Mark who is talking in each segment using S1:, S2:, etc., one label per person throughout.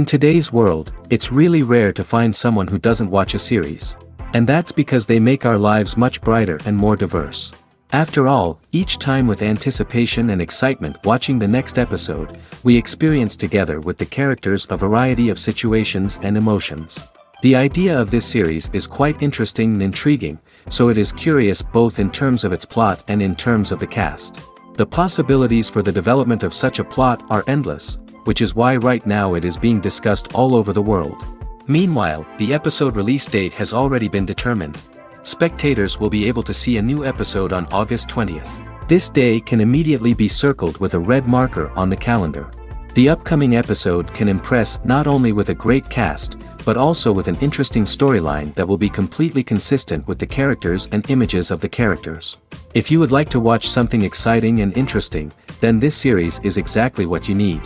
S1: In today's world, it's really rare to find someone who doesn't watch a series. And that's because they make our lives much brighter and more diverse. After all, each time with anticipation and excitement watching the next episode, we experience together with the characters a variety of situations and emotions. The idea of this series is quite interesting and intriguing, so it is curious both in terms of its plot and in terms of the cast. The possibilities for the development of such a plot are endless, which is why right now it is being discussed all over the world. Meanwhile, the episode release date has already been determined. Spectators will be able to see a new episode on August 20th. This day can immediately be circled with a red marker on the calendar. The upcoming episode can impress not only with a great cast, but also with an interesting storyline that will be completely consistent with the characters and images of the characters. If you would like to watch something exciting and interesting, then this series is exactly what you need.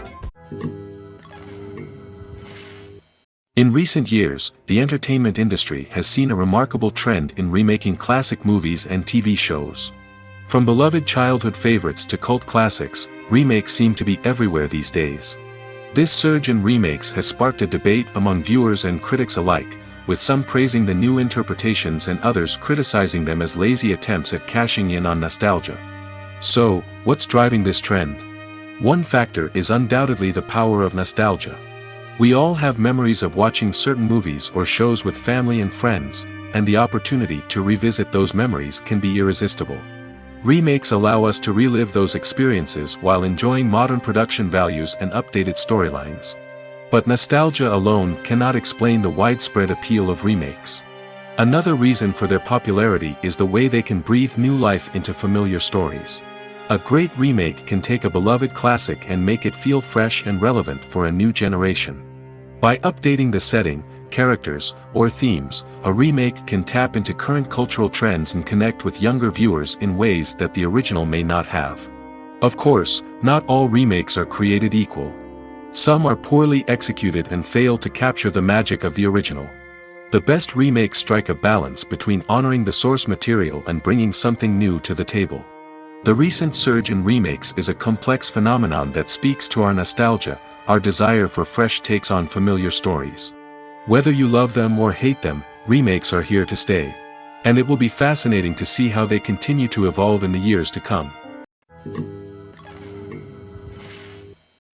S1: In recent years, the entertainment industry has seen a remarkable trend in remaking classic movies and TV shows. From beloved childhood favorites to cult classics, remakes seem to be everywhere these days. This surge in remakes has sparked a debate among viewers and critics alike, with some praising the new interpretations and others criticizing them as lazy attempts at cashing in on nostalgia. So, what's driving this trend? One factor is undoubtedly the power of nostalgia. We all have memories of watching certain movies or shows with family and friends, and the opportunity to revisit those memories can be irresistible. Remakes allow us to relive those experiences while enjoying modern production values and updated storylines. But nostalgia alone cannot explain the widespread appeal of remakes. Another reason for their popularity is the way they can breathe new life into familiar stories. A great remake can take a beloved classic and make it feel fresh and relevant for a new generation. By updating the setting, characters, or themes, a remake can tap into current cultural trends and connect with younger viewers in ways that the original may not have. Of course, not all remakes are created equal. Some are poorly executed and fail to capture the magic of the original. The best remakes strike a balance between honoring the source material and bringing something new to the table. The recent surge in remakes is a complex phenomenon that speaks to our nostalgia, our desire for fresh takes on familiar stories. Whether you love them or hate them, remakes are here to stay. And it will be fascinating to see how they continue to evolve in the years to come.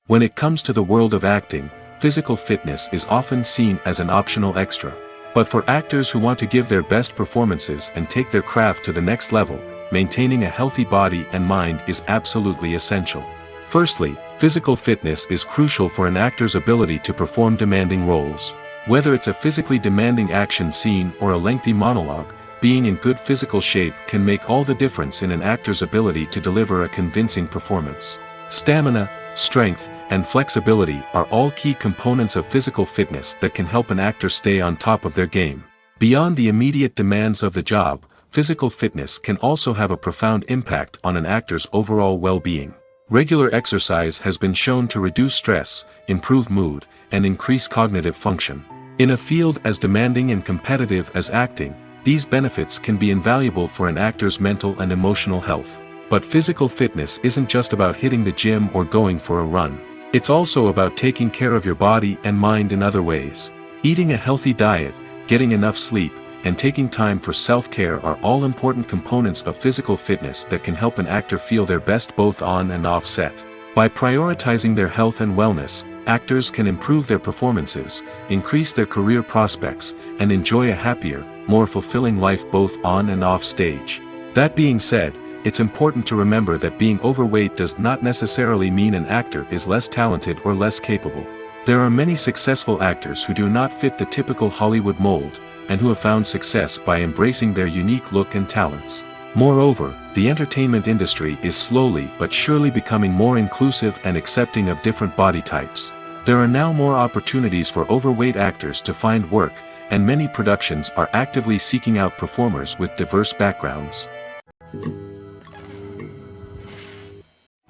S1: When it comes to the world of acting, physical fitness is often seen as an optional extra. But for actors who want to give their best performances and take their craft to the next level, maintaining a healthy body and mind is absolutely essential. Firstly, physical fitness is crucial for an actor's ability to perform demanding roles. Whether it's a physically demanding action scene or a lengthy monologue, being in good physical shape can make all the difference in an actor's ability to deliver a convincing performance. Stamina, strength, and flexibility are all key components of physical fitness that can help an actor stay on top of their game. Beyond the immediate demands of the job, physical fitness can also have a profound impact on an actor's overall well-being. Regular exercise has been shown to reduce stress, improve mood, and increase cognitive function. In a field as demanding and competitive as acting, these benefits can be invaluable for an actor's mental and emotional health. But physical fitness isn't just about hitting the gym or going for a run. It's also about taking care of your body and mind in other ways. Eating a healthy diet, getting enough sleep, and taking time for self-care are all important components of physical fitness that can help an actor feel their best both on and off set. By prioritizing their health and wellness, actors can improve their performances, increase their career prospects, and enjoy a happier, more fulfilling life both on and off stage. That being said, it's important to remember that being overweight does not necessarily mean an actor is less talented or less capable. There are many successful actors who do not fit the typical Hollywood mold, and who have found success by embracing their unique look and talents. Moreover, the entertainment industry is slowly but surely becoming more inclusive and accepting of different body types. There are now more opportunities for overweight actors to find work, and many productions are actively seeking out performers with diverse backgrounds.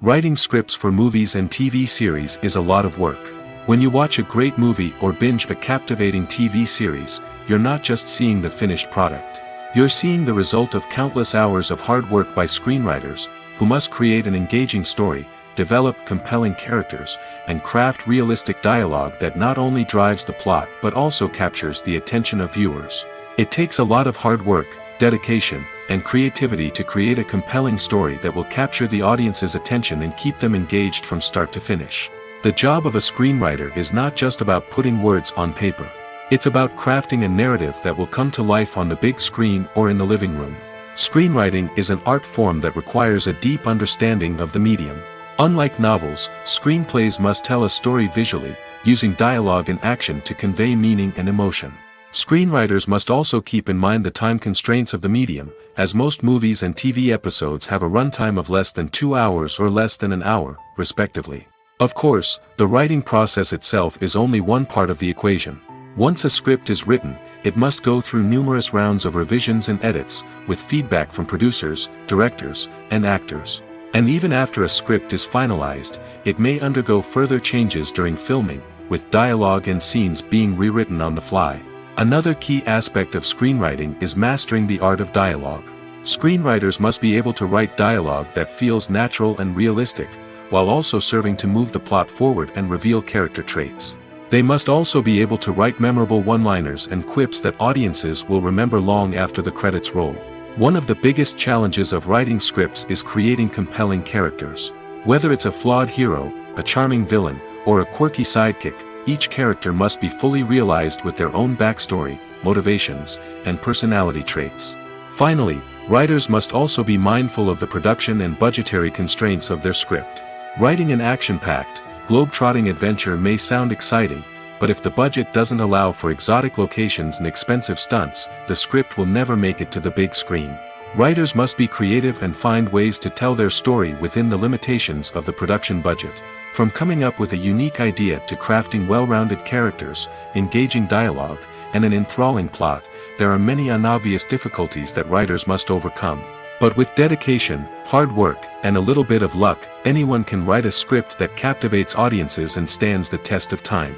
S1: Writing scripts for movies and TV series is a lot of work. When you watch a great movie or binge a captivating TV series, you're not just seeing the finished product. You're seeing the result of countless hours of hard work by screenwriters, who must create an engaging story, develop compelling characters, and craft realistic dialogue that not only drives the plot but also captures the attention of viewers. It takes a lot of hard work, dedication, and creativity to create a compelling story that will capture the audience's attention and keep them engaged from start to finish. The job of a screenwriter is not just about putting words on paper. It's about crafting a narrative that will come to life on the big screen or in the living room. Screenwriting is an art form that requires a deep understanding of the medium. Unlike novels, screenplays must tell a story visually, using dialogue and action to convey meaning and emotion. Screenwriters must also keep in mind the time constraints of the medium, as most movies and TV episodes have a runtime of less than 2 hours or less than an hour, respectively. Of course, the writing process itself is only one part of the equation. Once a script is written, it must go through numerous rounds of revisions and edits, with feedback from producers, directors, and actors. And even after a script is finalized, it may undergo further changes during filming, with dialogue and scenes being rewritten on the fly. Another key aspect of screenwriting is mastering the art of dialogue. Screenwriters must be able to write dialogue that feels natural and realistic, while also serving to move the plot forward and reveal character traits. They must also be able to write memorable one-liners and quips that audiences will remember long after the credits roll. One of the biggest challenges of writing scripts is creating compelling characters. Whether it's a flawed hero, a charming villain, or a quirky sidekick, each character must be fully realized with their own backstory, motivations, and personality traits. Finally, writers must also be mindful of the production and budgetary constraints of their script. Writing an action-packed, globe-trotting adventure may sound exciting, but if the budget doesn't allow for exotic locations and expensive stunts, the script will never make it to the big screen. Writers must be creative and find ways to tell their story within the limitations of the production budget. From coming up with a unique idea to crafting well-rounded characters, engaging dialogue, and an enthralling plot, there are many unobvious difficulties that writers must overcome. But with dedication, hard work, and a little bit of luck, anyone can write a script that captivates audiences and stands the test of time.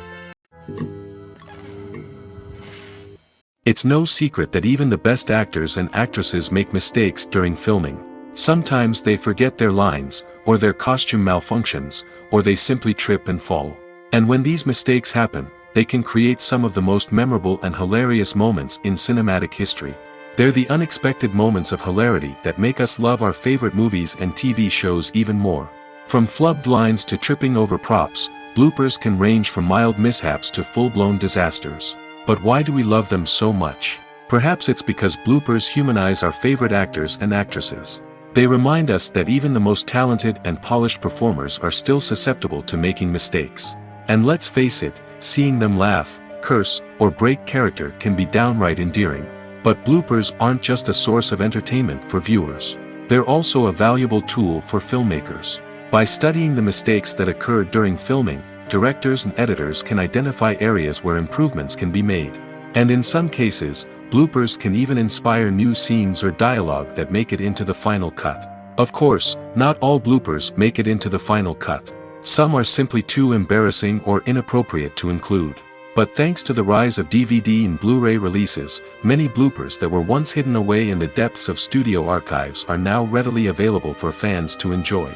S1: It's no secret that even the best actors and actresses make mistakes during filming. Sometimes they forget their lines, or their costume malfunctions, or they simply trip and fall. And when these mistakes happen, they can create some of the most memorable and hilarious moments in cinematic history. They're the unexpected moments of hilarity that make us love our favorite movies and TV shows even more. From flubbed lines to tripping over props, bloopers can range from mild mishaps to full-blown disasters. But why do we love them so much? Perhaps it's because bloopers humanize our favorite actors and actresses. They remind us that even the most talented and polished performers are still susceptible to making mistakes. And let's face it, seeing them laugh, curse, or break character can be downright endearing. But bloopers aren't just a source of entertainment for viewers. They're also a valuable tool for filmmakers. By studying the mistakes that occur during filming, directors and editors can identify areas where improvements can be made. And in some cases, bloopers can even inspire new scenes or dialogue that make it into the final cut. Of course, not all bloopers make it into the final cut. Some are simply too embarrassing or inappropriate to include. But thanks to the rise of DVD and Blu-ray releases, many bloopers that were once hidden away in the depths of studio archives are now readily available for fans to enjoy.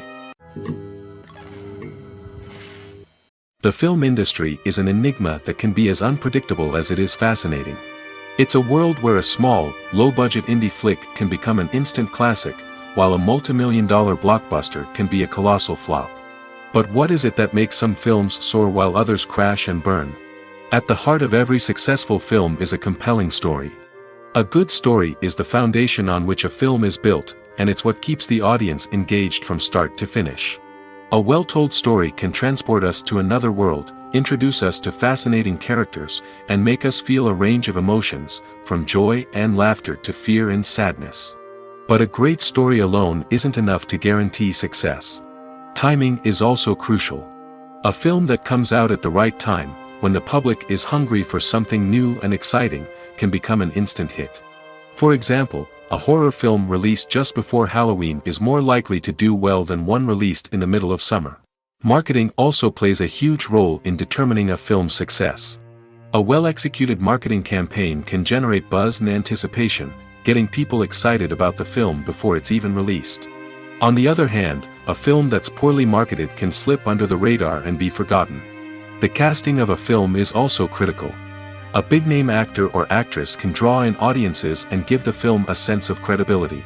S1: The film industry is an enigma that can be as unpredictable as it is fascinating. It's a world where a small, low-budget indie flick can become an instant classic, while a multi-million-dollar blockbuster can be a colossal flop. But what is it that makes some films soar while others crash and burn? At the heart of every successful film is a compelling story. A good story is the foundation on which a film is built, and it's what keeps the audience engaged from start to finish. A well-told story can transport us to another world, introduce us to fascinating characters, and make us feel a range of emotions, from joy and laughter to fear and sadness. But a great story alone isn't enough to guarantee success. Timing is also crucial. A film that comes out at the right time, when the public is hungry for something new and exciting, can become an instant hit. For example, a horror film released just before Halloween is more likely to do well than one released in the middle of summer. Marketing also plays a huge role in determining a film's success. A well-executed marketing campaign can generate buzz and anticipation, getting people excited about the film before it's even released. On the other hand, a film that's poorly marketed can slip under the radar and be forgotten. The casting of a film is also critical. A big-name actor or actress can draw in audiences and give the film a sense of credibility.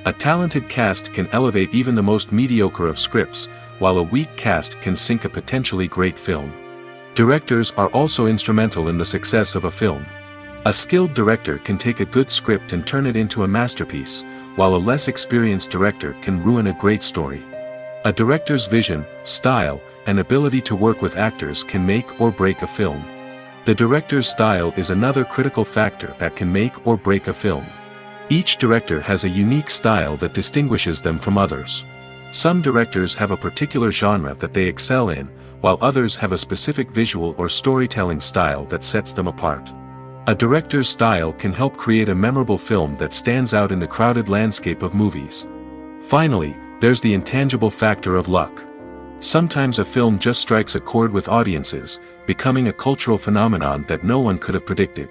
S1: A talented cast can elevate even the most mediocre of scripts, while a weak cast can sink a potentially great film. Directors are also instrumental in the success of a film. A skilled director can take a good script and turn it into a masterpiece, while a less experienced director can ruin a great story. A director's vision, style, and ability to work with actors can make or break a film. The director's style is another critical factor that can make or break a film. Each director has a unique style that distinguishes them from others. Some directors have a particular genre that they excel in, while others have a specific visual or storytelling style that sets them apart. A director's style can help create a memorable film that stands out in the crowded landscape of movies. Finally, there's the intangible factor of luck. Sometimes a film just strikes a chord with audiences, becoming a cultural phenomenon that no one could have predicted.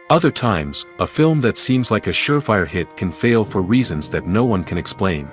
S1: Other times, a film that seems like a surefire hit can fail for reasons that no one can explain.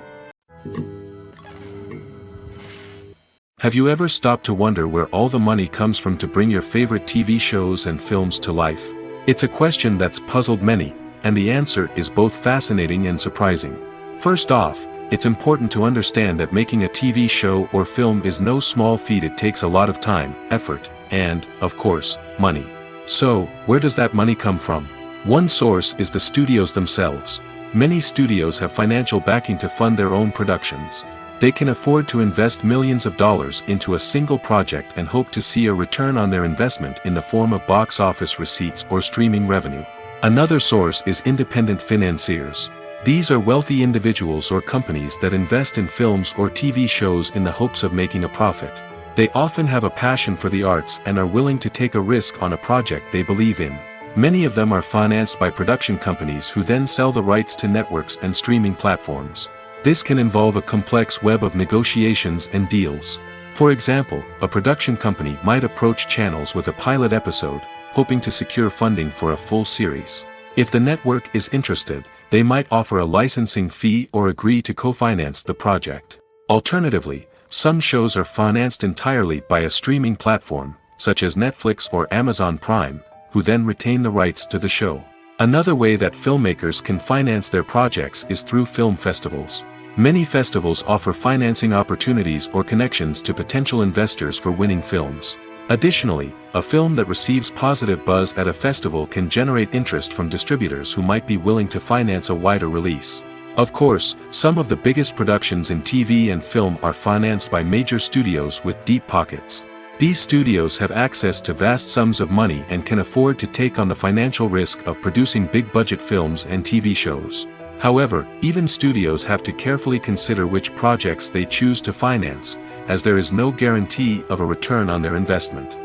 S1: Have you ever stopped to wonder where all the money comes from to bring your favorite TV shows and films to life? It's a question that's puzzled many, and the answer is both fascinating and surprising. First off, it's important to understand that making a TV show or film is no small feat. It takes a lot of time, effort, and, of course, money. So, where does that money come from? One source is the studios themselves. Many studios have financial backing to fund their own productions. They can afford to invest millions of dollars into a single project and hope to see a return on their investment in the form of box office receipts or streaming revenue. Another source is independent financiers. These are wealthy individuals or companies that invest in films or TV shows in the hopes of making a profit. They often have a passion for the arts and are willing to take a risk on a project they believe in. Many of them are financed by production companies who then sell the rights to networks and streaming platforms. This can involve a complex web of negotiations and deals. For example, a production company might approach channels with a pilot episode, hoping to secure funding for a full series. If the network is interested, they might offer a licensing fee or agree to co-finance the project. Alternatively, some shows are financed entirely by a streaming platform, such as Netflix or Amazon Prime, who then retain the rights to the show. Another way that filmmakers can finance their projects is through film festivals. Many festivals offer financing opportunities or connections to potential investors for winning films. Additionally, a film that receives positive buzz at a festival can generate interest from distributors who might be willing to finance a wider release. Of course, some of the biggest productions in TV and film are financed by major studios with deep pockets. These studios have access to vast sums of money and can afford to take on the financial risk of producing big-budget films and TV shows. However, even studios have to carefully consider which projects they choose to finance, as there is no guarantee of a return on their investment.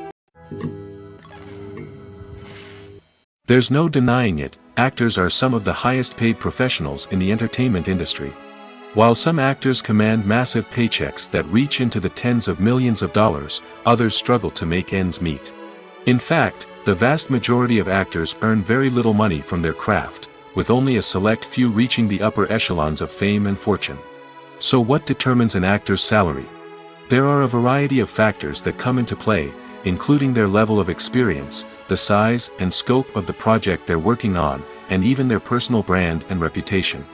S1: There's no denying it, actors are some of the highest-paid professionals in the entertainment industry. While some actors command massive paychecks that reach into the tens of millions of dollars, others struggle to make ends meet. In fact, the vast majority of actors earn very little money from their craft, with only a select few reaching the upper echelons of fame and fortune. So what determines an actor's salary? There are a variety of factors that come into play, including their level of experience, the size and scope of the project they're working on, and even their personal brand and reputation.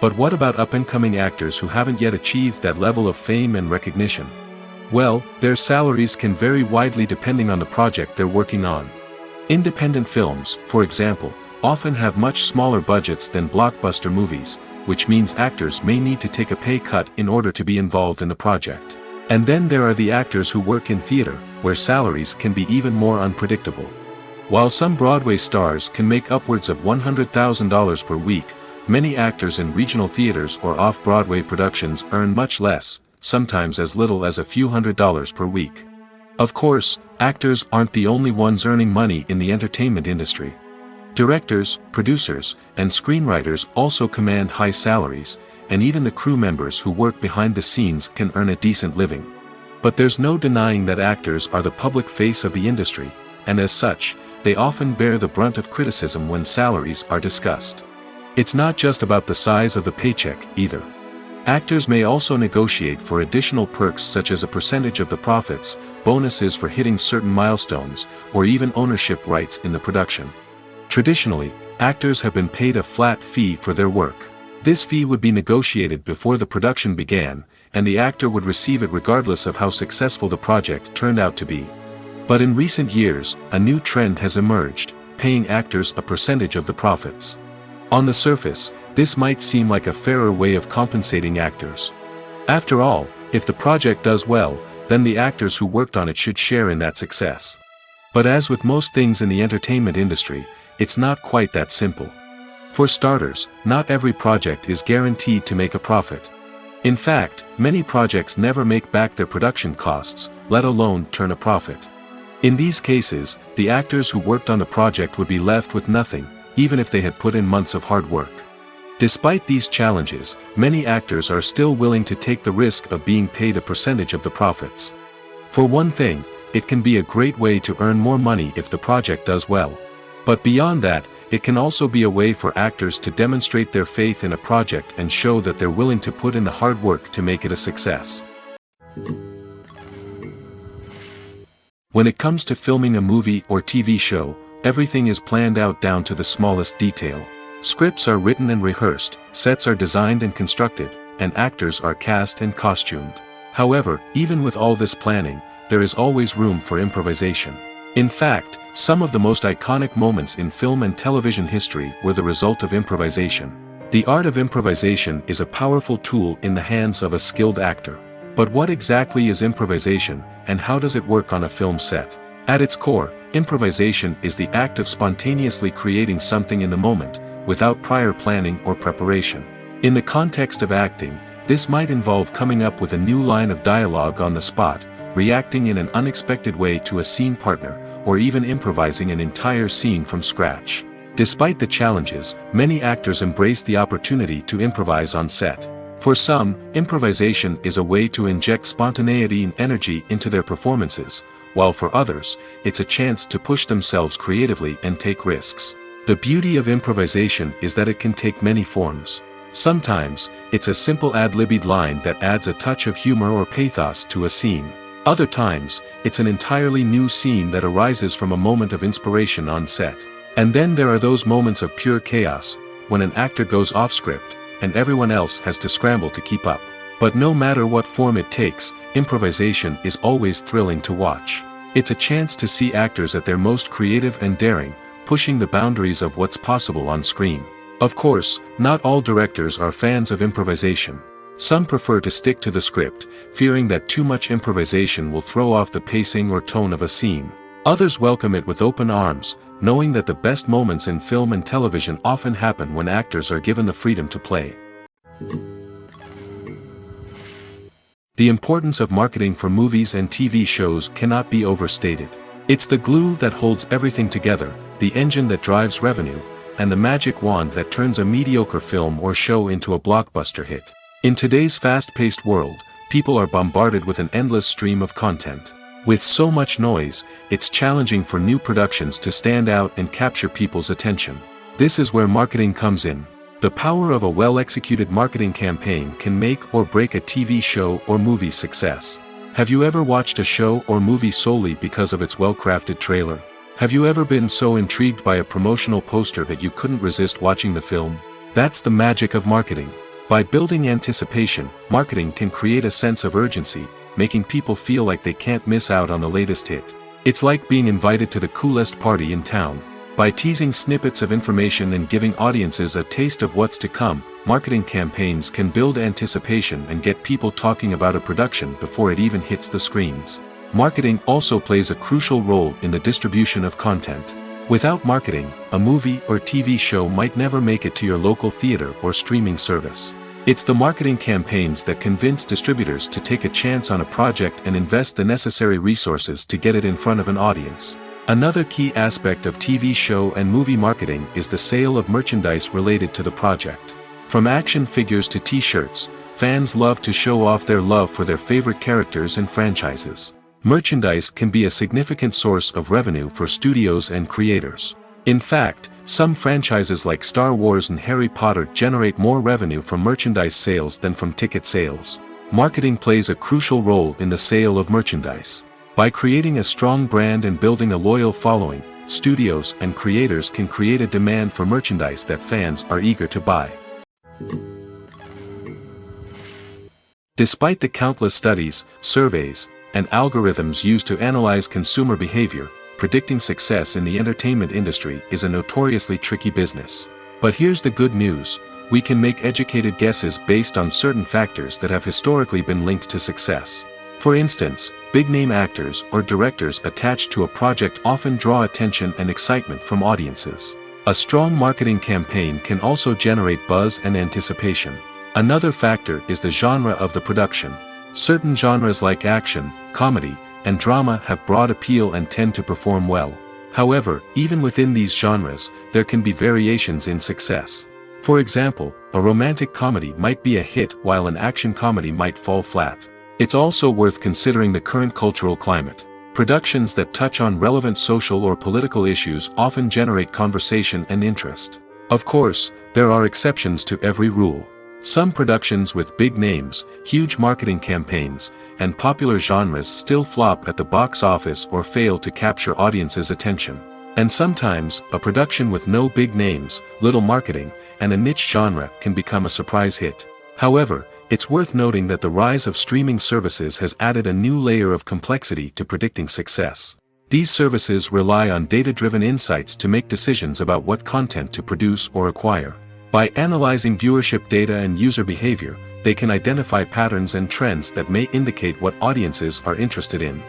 S1: But what about up-and-coming actors who haven't yet achieved that level of fame and recognition? Well, their salaries can vary widely depending on the project they're working on. Independent films, for example, often have much smaller budgets than blockbuster movies, which means actors may need to take a pay cut in order to be involved in the project. And then there are the actors who work in theater, where salaries can be even more unpredictable. While some Broadway stars can make upwards of $100,000 per week, many actors in regional theaters or off-Broadway productions earn much less, sometimes as little as a few $100s per week. Of course, actors aren't the only ones earning money in the entertainment industry. Directors, producers, and screenwriters also command high salaries, and even the crew members who work behind the scenes can earn a decent living. But there's no denying that actors are the public face of the industry, and as such, they often bear the brunt of criticism when salaries are discussed. It's not just about the size of the paycheck, either. Actors may also negotiate for additional perks such as a percentage of the profits, bonuses for hitting certain milestones, or even ownership rights in the production. Traditionally, actors have been paid a flat fee for their work. This fee would be negotiated before the production began, and the actor would receive it regardless of how successful the project turned out to be. But in recent years, a new trend has emerged, paying actors a percentage of the profits. On the surface, this might seem like a fairer way of compensating actors. After all, if the project does well, then the actors who worked on it should share in that success. But as with most things in the entertainment industry, it's not quite that simple. For starters, not every project is guaranteed to make a profit. In fact, many projects never make back their production costs, let alone turn a profit. In these cases, the actors who worked on the project would be left with nothing, even if they had put in months of hard work. Despite these challenges, many actors are still willing to take the risk of being paid a percentage of the profits. For one thing, it can be a great way to earn more money if the project does well. But beyond that, it can also be a way for actors to demonstrate their faith in a project and show that they're willing to put in the hard work to make it a success. When it comes to filming a movie or TV show, everything is planned out down to the smallest detail. Scripts are written and rehearsed, sets are designed and constructed, and actors are cast and costumed. However, even with all this planning, there is always room for improvisation. In fact, some of the most iconic moments in film and television history were the result of improvisation. The art of improvisation is a powerful tool in the hands of a skilled actor. But what exactly is improvisation, and how does it work on a film set? At its core, improvisation is the act of spontaneously creating something in the moment, without prior planning or preparation. In the context of acting, this might involve coming up with a new line of dialogue on the spot, reacting in an unexpected way to a scene partner, or even improvising an entire scene from scratch. Despite the challenges, many actors embrace the opportunity to improvise on set. For some, improvisation is a way to inject spontaneity and energy into their performances, while for others, it's a chance to push themselves creatively and take risks. The beauty of improvisation is that it can take many forms. Sometimes, it's a simple ad-libbed line that adds a touch of humor or pathos to a scene. Other times, it's an entirely new scene that arises from a moment of inspiration on set. And then there are those moments of pure chaos, when an actor goes off script, and everyone else has to scramble to keep up. But no matter what form it takes, improvisation is always thrilling to watch. It's a chance to see actors at their most creative and daring, pushing the boundaries of what's possible on screen. Of course, not all directors are fans of improvisation. Some prefer to stick to the script, fearing that too much improvisation will throw off the pacing or tone of a scene. Others welcome it with open arms, knowing that the best moments in film and television often happen when actors are given the freedom to play. The importance of marketing for movies and TV shows cannot be overstated. It's the glue that holds everything together, the engine that drives revenue, and the magic wand that turns a mediocre film or show into a blockbuster hit. In today's fast-paced world, people are bombarded with an endless stream of content. With so much noise, it's challenging for new productions to stand out and capture people's attention. This is where marketing comes in. The power of a well-executed marketing campaign can make or break a TV show or movie's success. Have you ever watched a show or movie solely because of its well-crafted trailer? Have you ever been so intrigued by a promotional poster that you couldn't resist watching the film? That's the magic of marketing. By building anticipation, marketing can create a sense of urgency, making people feel like they can't miss out on the latest hit. It's like being invited to the coolest party in town. By teasing snippets of information and giving audiences a taste of what's to come, marketing campaigns can build anticipation and get people talking about a production before it even hits the screens. Marketing also plays a crucial role in the distribution of content. Without marketing, a movie or TV show might never make it to your local theater or streaming service. It's the marketing campaigns that convince distributors to take a chance on a project and invest the necessary resources to get it in front of an audience. Another key aspect of TV show and movie marketing is the sale of merchandise related to the project. From action figures to t-shirts, fans love to show off their love for their favorite characters and franchises. Merchandise can be a significant source of revenue for studios and creators. In fact, some franchises like Star Wars and Harry Potter generate more revenue from merchandise sales than from ticket sales. Marketing plays a crucial role in the sale of merchandise. By creating a strong brand and building a loyal following, studios and creators can create a demand for merchandise that fans are eager to buy. Despite the countless studies, surveys, and algorithms used to analyze consumer behavior, predicting success in the entertainment industry is a notoriously tricky business. But here's the good news: we can make educated guesses based on certain factors that have historically been linked to success. For instance, big-name actors or directors attached to a project often draw attention and excitement from audiences. A strong marketing campaign can also generate buzz and anticipation. Another factor is the genre of the production. Certain genres like action, comedy, and drama have broad appeal and tend to perform well. However, even within these genres, there can be variations in success. For example, a romantic comedy might be a hit while an action comedy might fall flat. It's also worth considering the current cultural climate. Productions that touch on relevant social or political issues often generate conversation and interest. Of course, there are exceptions to every rule. Some productions with big names, huge marketing campaigns, and popular genres still flop at the box office or fail to capture audiences' attention. And sometimes, a production with no big names, little marketing, and a niche genre can become a surprise hit. However, it's worth noting that the rise of streaming services has added a new layer of complexity to predicting success. These services rely on data-driven insights to make decisions about what content to produce or acquire. By analyzing viewership data and user behavior, they can identify patterns and trends that may indicate what audiences are interested in.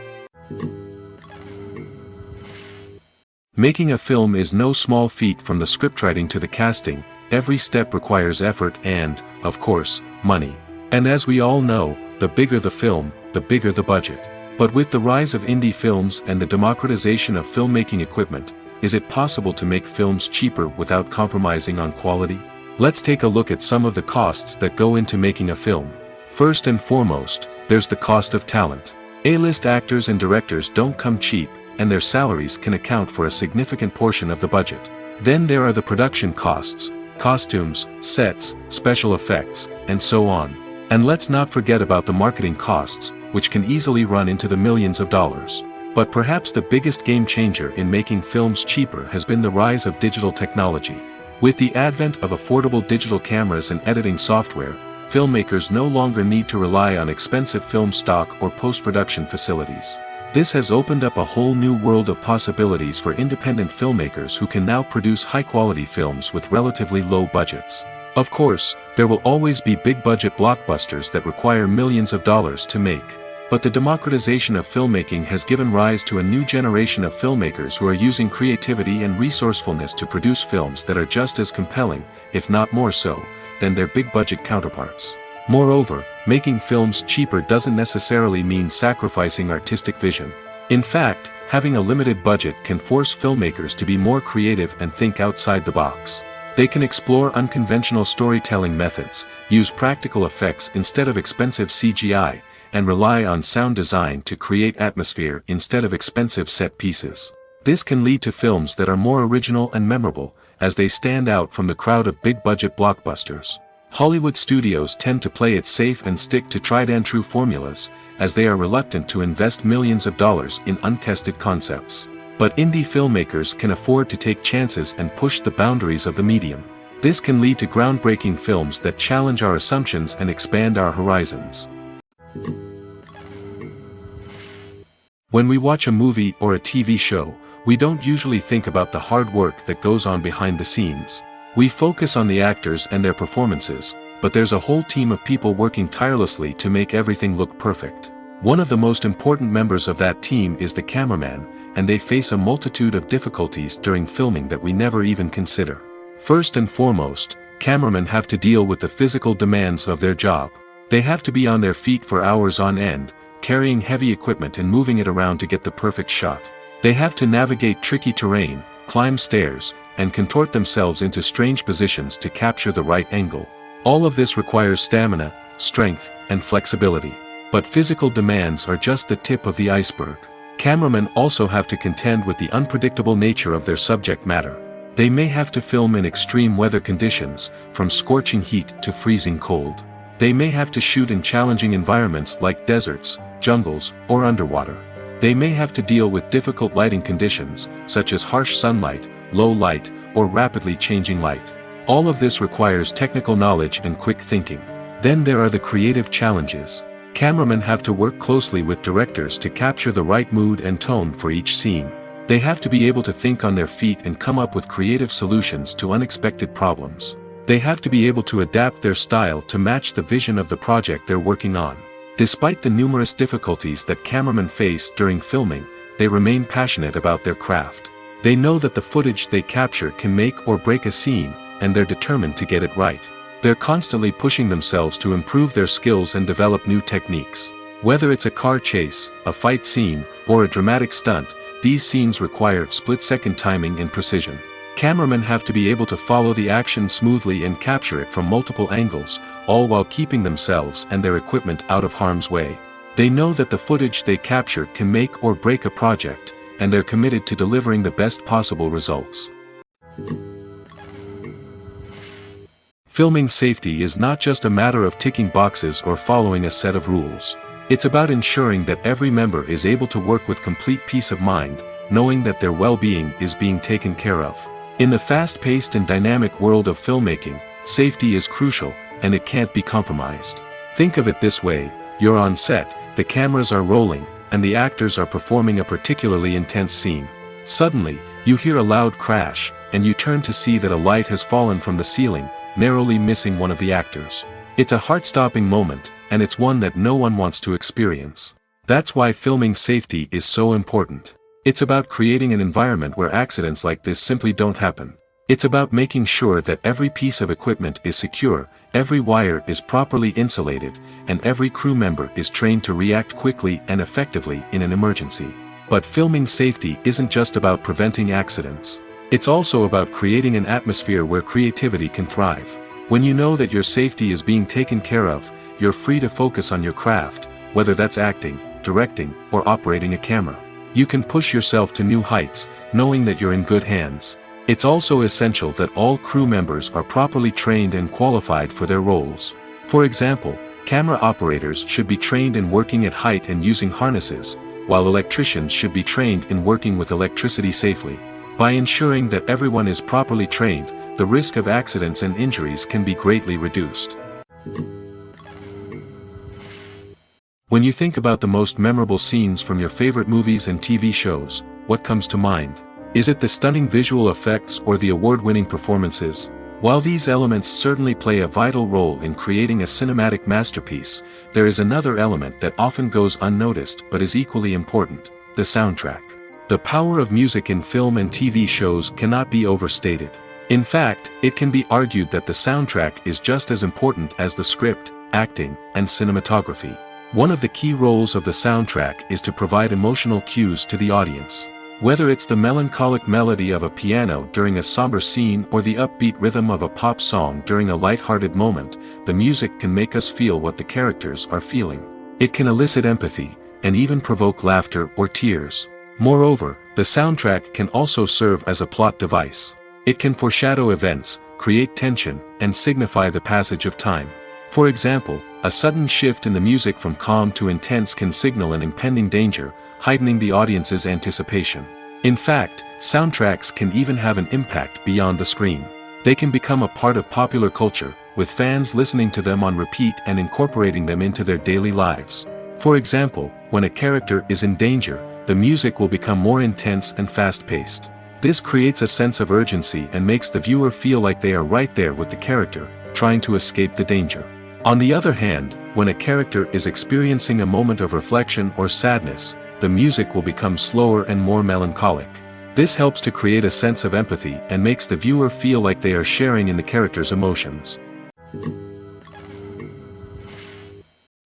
S1: Making a film is no small feat. From the scriptwriting to the casting, every step requires effort and, of course, money. And as we all know, the bigger the film, the bigger the budget. But with the rise of indie films and the democratization of filmmaking equipment, is it possible to make films cheaper without compromising on quality? Let's take a look at some of the costs that go into making a film. First and foremost, there's the cost of talent. A-list actors and directors don't come cheap, and their salaries can account for a significant portion of the budget. Then there are the production costs, costumes, sets, special effects, and so on. And let's not forget about the marketing costs, which can easily run into the millions of dollars. But perhaps the biggest game changer in making films cheaper has been the rise of digital technology. With the advent of affordable digital cameras and editing software, filmmakers no longer need to rely on expensive film stock or post-production facilities. This has opened up a whole new world of possibilities for independent filmmakers who can now produce high-quality films with relatively low budgets. Of course, there will always be big-budget blockbusters that require millions of dollars to make. But the democratization of filmmaking has given rise to a new generation of filmmakers who are using creativity and resourcefulness to produce films that are just as compelling, if not more so, than their big-budget counterparts. Moreover, making films cheaper doesn't necessarily mean sacrificing artistic vision. In fact, having a limited budget can force filmmakers to be more creative and think outside the box. They can explore unconventional storytelling methods, use practical effects instead of expensive CGI, and rely on sound design to create atmosphere instead of expensive set pieces. This can lead to films that are more original and memorable, as they stand out from the crowd of big-budget blockbusters. Hollywood studios tend to play it safe and stick to tried-and-true formulas, as they are reluctant to invest millions of dollars in untested concepts. But indie filmmakers can afford to take chances and push the boundaries of the medium. This can lead to groundbreaking films that challenge our assumptions and expand our horizons. When we watch a movie or a TV show, we don't usually think about the hard work that goes on behind the scenes. We focus on the actors and their performances, but there's a whole team of people working tirelessly to make everything look perfect. One of the most important members of that team is the cameraman, and they face a multitude of difficulties during filming that we never even consider. First and foremost, cameramen have to deal with the physical demands of their job. They have to be on their feet for hours on end, carrying heavy equipment and moving it around to get the perfect shot. They have to navigate tricky terrain, climb stairs, and contort themselves into strange positions to capture the right angle. All of this requires stamina, strength, and flexibility. But physical demands are just the tip of the iceberg. Cameramen also have to contend with the unpredictable nature of their subject matter. They may have to film in extreme weather conditions, from scorching heat to freezing cold. They may have to shoot in challenging environments like deserts, jungles, or underwater. They may have to deal with difficult lighting conditions, such as harsh sunlight, low light, or rapidly changing light. All of this requires technical knowledge and quick thinking. Then there are the creative challenges. Cameramen have to work closely with directors to capture the right mood and tone for each scene. They have to be able to think on their feet and come up with creative solutions to unexpected problems. They have to be able to adapt their style to match the vision of the project they're working on. Despite the numerous difficulties that cameramen face during filming, they remain passionate about their craft. They know that the footage they capture can make or break a scene, and they're determined to get it right. They're constantly pushing themselves to improve their skills and develop new techniques. Whether it's a car chase, a fight scene, or a dramatic stunt, these scenes require split-second timing and precision. Cameramen have to be able to follow the action smoothly and capture it from multiple angles, all while keeping themselves and their equipment out of harm's way. They know that the footage they capture can make or break a project, and they're committed to delivering the best possible results. Filming safety is not just a matter of ticking boxes or following a set of rules. It's about ensuring that every member is able to work with complete peace of mind, knowing that their well-being is being taken care of. In the fast-paced and dynamic world of filmmaking, safety is crucial, and it can't be compromised. Think of it this way: you're on set, the cameras are rolling, and the actors are performing a particularly intense scene. Suddenly, you hear a loud crash, and you turn to see that a light has fallen from the ceiling, narrowly missing one of the actors. It's a heart-stopping moment, and it's one that no one wants to experience. That's why filming safety is so important. It's about creating an environment where accidents like this simply don't happen. It's about making sure that every piece of equipment is secure, every wire is properly insulated, and every crew member is trained to react quickly and effectively in an emergency. But filming safety isn't just about preventing accidents. It's also about creating an atmosphere where creativity can thrive. When you know that your safety is being taken care of, you're free to focus on your craft, whether that's acting, directing, or operating a camera. You can push yourself to new heights, knowing that you're in good hands. It's also essential that all crew members are properly trained and qualified for their roles. For example, camera operators should be trained in working at height and using harnesses, while electricians should be trained in working with electricity safely. By ensuring that everyone is properly trained, the risk of accidents and injuries can be greatly reduced. When you think about the most memorable scenes from your favorite movies and TV shows, what comes to mind? Is it the stunning visual effects or the award-winning performances? While these elements certainly play a vital role in creating a cinematic masterpiece, there is another element that often goes unnoticed but is equally important: the soundtrack. The power of music in film and TV shows cannot be overstated. In fact, it can be argued that the soundtrack is just as important as the script, acting, and cinematography. One of the key roles of the soundtrack is to provide emotional cues to the audience. Whether it's the melancholic melody of a piano during a somber scene or the upbeat rhythm of a pop song during a light-hearted moment, the music can make us feel what the characters are feeling. It can elicit empathy, and even provoke laughter or tears. Moreover, the soundtrack can also serve as a plot device. It can foreshadow events, create tension, and signify the passage of time. For example, a sudden shift in the music from calm to intense can signal an impending danger, heightening the audience's anticipation. In fact, soundtracks can even have an impact beyond the screen. They can become a part of popular culture, with fans listening to them on repeat and incorporating them into their daily lives. For example, when a character is in danger, the music will become more intense and fast-paced. This creates a sense of urgency and makes the viewer feel like they are right there with the character, trying to escape the danger. On the other hand, when a character is experiencing a moment of reflection or sadness, the music will become slower and more melancholic. This helps to create a sense of empathy and makes the viewer feel like they are sharing in the character's emotions.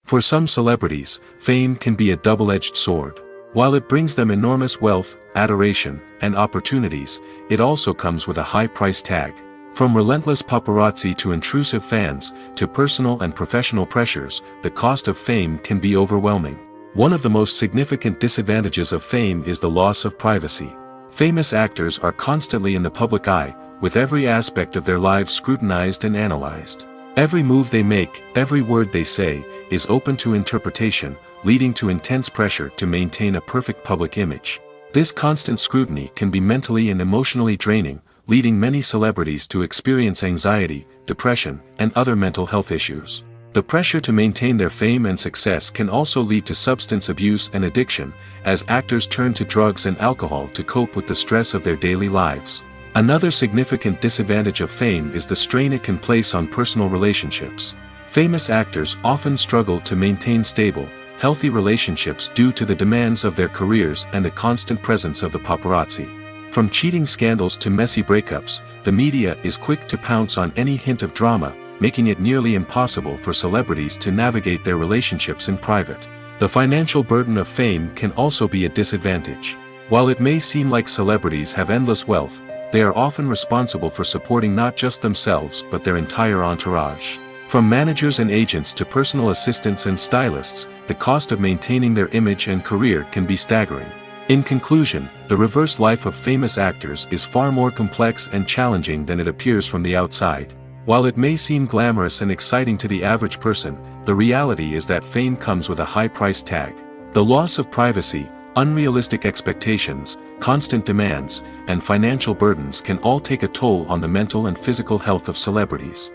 S1: For some celebrities, fame can be a double-edged sword. While it brings them enormous wealth, adoration, and opportunities, it also comes with a high price tag. From relentless paparazzi to intrusive fans, to personal and professional pressures, the cost of fame can be overwhelming. One of the most significant disadvantages of fame is the loss of privacy. Famous actors are constantly in the public eye, with every aspect of their lives scrutinized and analyzed. Every move they make, every word they say, is open to interpretation, leading to intense pressure to maintain a perfect public image. This constant scrutiny can be mentally and emotionally draining, leading many celebrities to experience anxiety, depression, and other mental health issues. The pressure to maintain their fame and success can also lead to substance abuse and addiction, as actors turn to drugs and alcohol to cope with the stress of their daily lives. Another significant disadvantage of fame is the strain it can place on personal relationships. Famous actors often struggle to maintain stable, healthy relationships due to the demands of their careers and the constant presence of the paparazzi. From cheating scandals to messy breakups, the media is quick to pounce on any hint of drama, making it nearly impossible for celebrities to navigate their relationships in private. The financial burden of fame can also be a disadvantage. While it may seem like celebrities have endless wealth, they are often responsible for supporting not just themselves but their entire entourage. From managers and agents to personal assistants and stylists, the cost of maintaining their image and career can be staggering. In conclusion, the reverse life of famous actors is far more complex and challenging than it appears from the outside. While it may seem glamorous and exciting to the average person, the reality is that fame comes with a high price tag. The loss of privacy, unrealistic expectations, constant demands, and financial burdens can all take a toll on the mental and physical health of celebrities.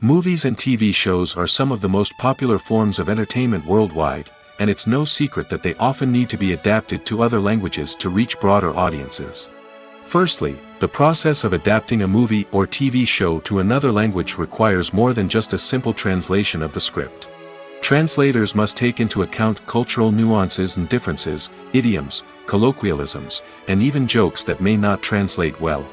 S1: Movies and TV shows are some of the most popular forms of entertainment worldwide, and it's no secret that they often need to be adapted to other languages to reach broader audiences. Firstly, the process of adapting a movie or TV show to another language requires more than just a simple translation of the script. Translators must take into account cultural nuances and differences, idioms, colloquialisms, and even jokes that may not translate well.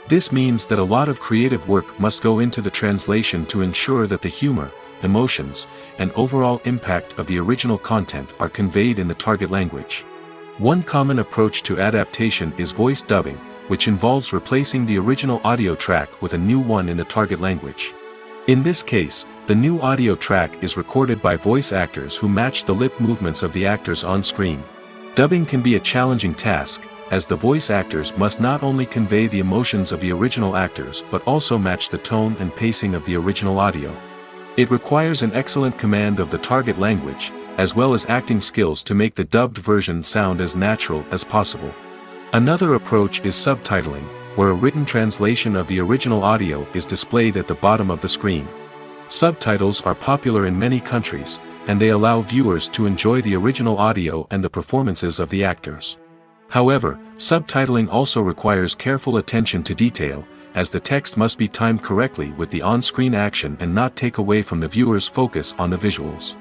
S1: This means that a lot of creative work must go into the translation to ensure that the humor, emotions, and overall impact of the original content are conveyed in the target language. One common approach to adaptation is voice dubbing, which involves replacing the original audio track with a new one in the target language. In this case, the new audio track is recorded by voice actors who match the lip movements of the actors on screen. Dubbing can be a challenging task, as the voice actors must not only convey the emotions of the original actors but also match the tone and pacing of the original audio. It requires an excellent command of the target language, as well as acting skills to make the dubbed version sound as natural as possible. Another approach is subtitling, where a written translation of the original audio is displayed at the bottom of the screen. Subtitles are popular in many countries, and they allow viewers to enjoy the original audio and the performances of the actors. However, subtitling also requires careful attention to detail, as the text must be timed correctly with the on-screen action and not take away from the viewer's focus on the visuals.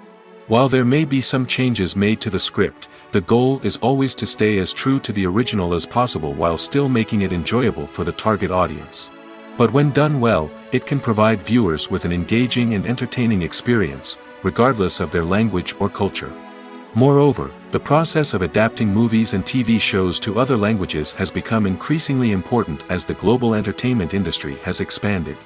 S1: While there may be some changes made to the script, the goal is always to stay as true to the original as possible while still making it enjoyable for the target audience. But when done well, it can provide viewers with an engaging and entertaining experience, regardless of their language or culture. Moreover, the process of adapting movies and TV shows to other languages has become increasingly important as the global entertainment industry has expanded.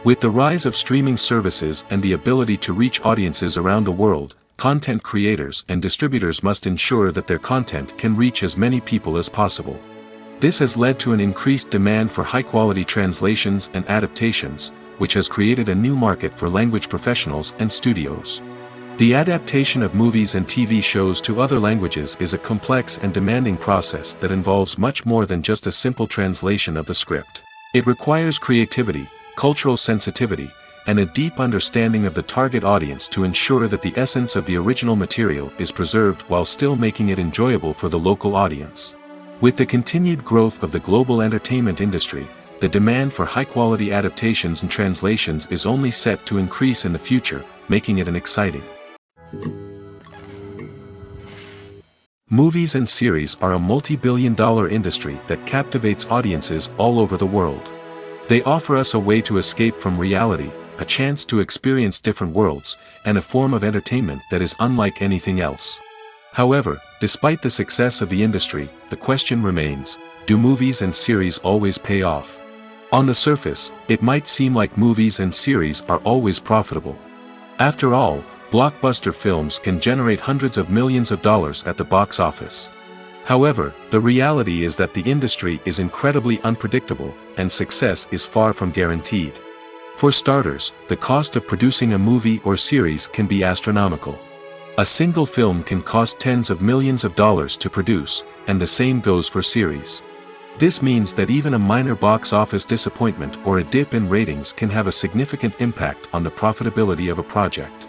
S1: With the rise of streaming services and the ability to reach audiences around the world, content creators and distributors must ensure that their content can reach as many people as possible. This has led to an increased demand for high-quality translations and adaptations, which has created a new market for language professionals and studios. The adaptation of movies and TV shows to other languages is a complex and demanding process that involves much more than just a simple translation of the script. It requires creativity, cultural sensitivity, and a deep understanding of the target audience to ensure that the essence of the original material is preserved while still making it enjoyable for the local audience. With the continued growth of the global entertainment industry, the demand for high-quality adaptations and translations is only set to increase in the future, making it an exciting. Movies and series are a multi-billion-dollar industry that captivates audiences all over the world. They offer us a way to escape from reality, a chance to experience different worlds, and a form of entertainment that is unlike anything else. However, despite the success of the industry, the question remains, do movies and series always pay off? On the surface, it might seem like movies and series are always profitable. After all, blockbuster films can generate hundreds of millions of dollars at the box office. However, the reality is that the industry is incredibly unpredictable, and success is far from guaranteed. For starters, the cost of producing a movie or series can be astronomical. A single film can cost tens of millions of dollars to produce, and the same goes for series. This means that even a minor box office disappointment or a dip in ratings can have a significant impact on the profitability of a project.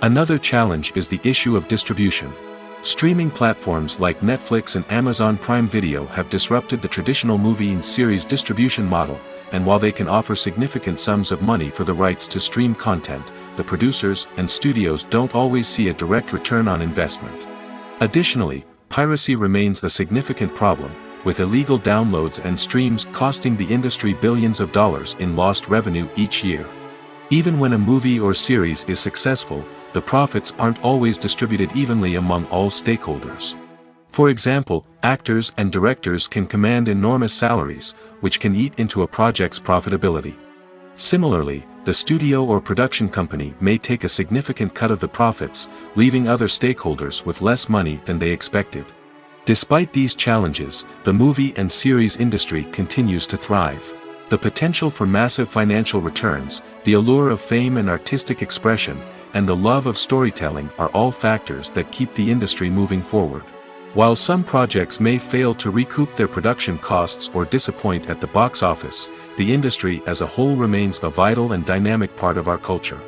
S1: Another challenge is the issue of distribution. Streaming platforms like Netflix and Amazon Prime Video have disrupted the traditional movie and series distribution model, and while they can offer significant sums of money for the rights to stream content, the producers and studios don't always see a direct return on investment. Additionally, piracy remains a significant problem, with illegal downloads and streams costing the industry billions of dollars in lost revenue each year. Even when a movie or series is successful, the profits aren't always distributed evenly among all stakeholders. For example, actors and directors can command enormous salaries, which can eat into a project's profitability. Similarly, the studio or production company may take a significant cut of the profits, leaving other stakeholders with less money than they expected. Despite these challenges, the movie and series industry continues to thrive. The potential for massive financial returns, the allure of fame and artistic expression, and the love of storytelling are all factors that keep the industry moving forward. While some projects may fail to recoup their production costs or disappoint at the box office, the industry as a whole remains a vital and dynamic part of our culture.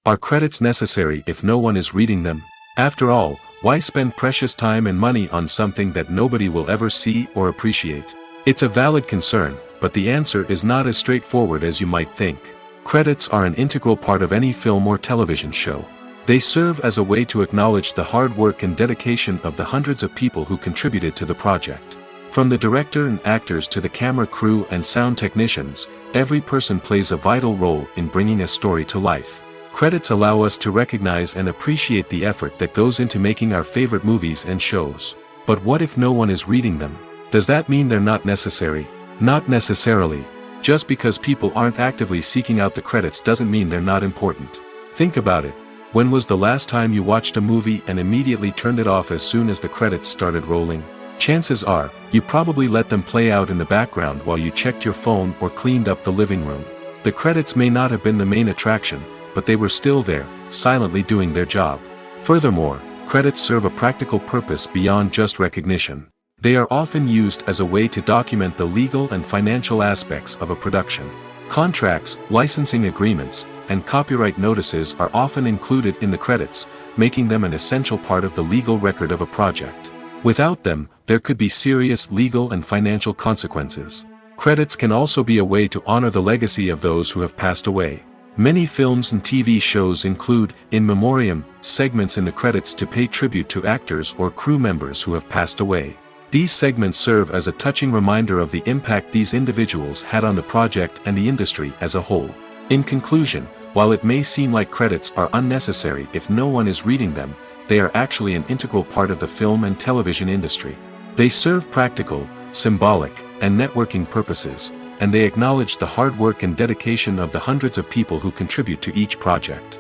S1: Are credits necessary if no one is reading them? After all, why spend precious time and money on something that nobody will ever see or appreciate? It's a valid concern, but the answer is not as straightforward as you might think. Credits are an integral part of any film or television show. They serve as a way to acknowledge the hard work and dedication of the hundreds of people who contributed to the project. From the director and actors to the camera crew and sound technicians, every person plays a vital role in bringing a story to life. Credits allow us to recognize and appreciate the effort that goes into making our favorite movies and shows. But what if no one is reading them? Does that mean they're not necessary? Not necessarily. Just because people aren't actively seeking out the credits doesn't mean they're not important. Think about it. When was the last time you watched a movie and immediately turned it off as soon as the credits started rolling? Chances are, you probably let them play out in the background while you checked your phone or cleaned up the living room. The credits may not have been the main attraction, but they were still there, silently doing their job. Furthermore, credits serve a practical purpose beyond just recognition. They are often used as a way to document the legal and financial aspects of a production. Contracts, licensing agreements, and copyright notices are often included in the credits, making them an essential part of the legal record of a project. Without them, there could be serious legal and financial consequences. Credits can also be a way to honor the legacy of those who have passed away. Many films and TV shows include, in memoriam, segments in the credits to pay tribute to actors or crew members who have passed away. These segments serve as a touching reminder of the impact these individuals had on the project and the industry as a whole. In conclusion, while it may seem like credits are unnecessary if no one is reading them, they are actually an integral part of the film and television industry. They serve practical, symbolic, and networking purposes, and they acknowledge the hard work and dedication of the hundreds of people who contribute to each project.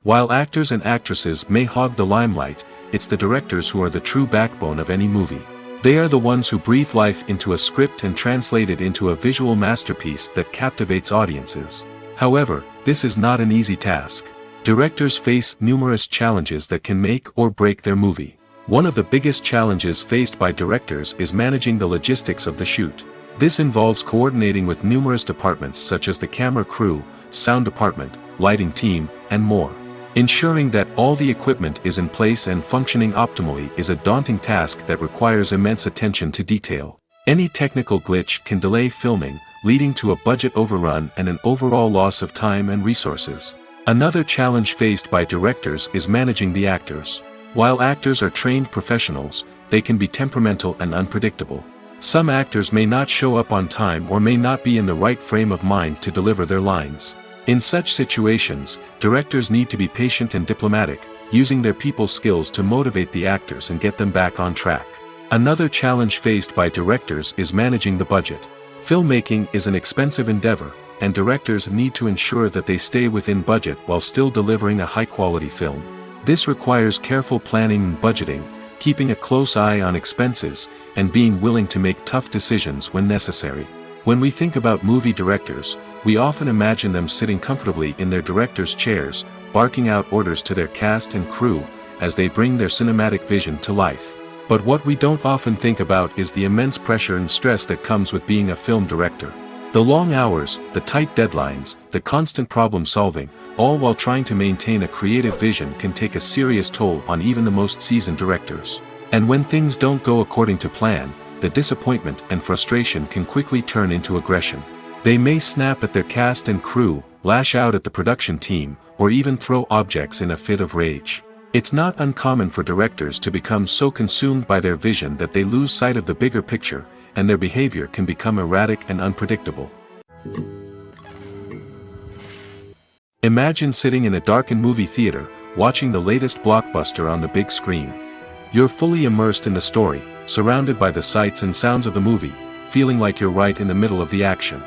S1: While actors and actresses may hog the limelight, it's the directors who are the true backbone of any movie. They are the ones who breathe life into a script and translate it into a visual masterpiece that captivates audiences. However, this is not an easy task. Directors face numerous challenges that can make or break their movie. One of the biggest challenges faced by directors is managing the logistics of the shoot. This involves coordinating with numerous departments such as the camera crew, sound department, lighting team, and more. Ensuring that all the equipment is in place and functioning optimally is a daunting task that requires immense attention to detail. Any technical glitch can delay filming, leading to a budget overrun and an overall loss of time and resources. Another challenge faced by directors is managing the actors. While actors are trained professionals, they can be temperamental and unpredictable. Some actors may not show up on time or may not be in the right frame of mind to deliver their lines. In such situations, directors need to be patient and diplomatic, using their people skills to motivate the actors and get them back on track. Another challenge faced by directors is managing the budget. Filmmaking is an expensive endeavor, and directors need to ensure that they stay within budget while still delivering a high-quality film. This requires careful planning and budgeting, keeping a close eye on expenses, and being willing to make tough decisions when necessary. When we think about movie directors, we often imagine them sitting comfortably in their director's chairs, barking out orders to their cast and crew, as they bring their cinematic vision to life. But what we don't often think about is the immense pressure and stress that comes with being a film director. The long hours, the tight deadlines, the constant problem solving, all while trying to maintain a creative vision can take a serious toll on even the most seasoned directors. And when things don't go according to plan, the disappointment and frustration can quickly turn into aggression. They may snap at their cast and crew, lash out at the production team, or even throw objects in a fit of rage. It's not uncommon for directors to become so consumed by their vision that they lose sight of the bigger picture, and their behavior can become erratic and unpredictable. Imagine sitting in a darkened movie theater, watching the latest blockbuster on the big screen. You're fully immersed in the story, surrounded by the sights and sounds of the movie, feeling like you're right in the middle of the action.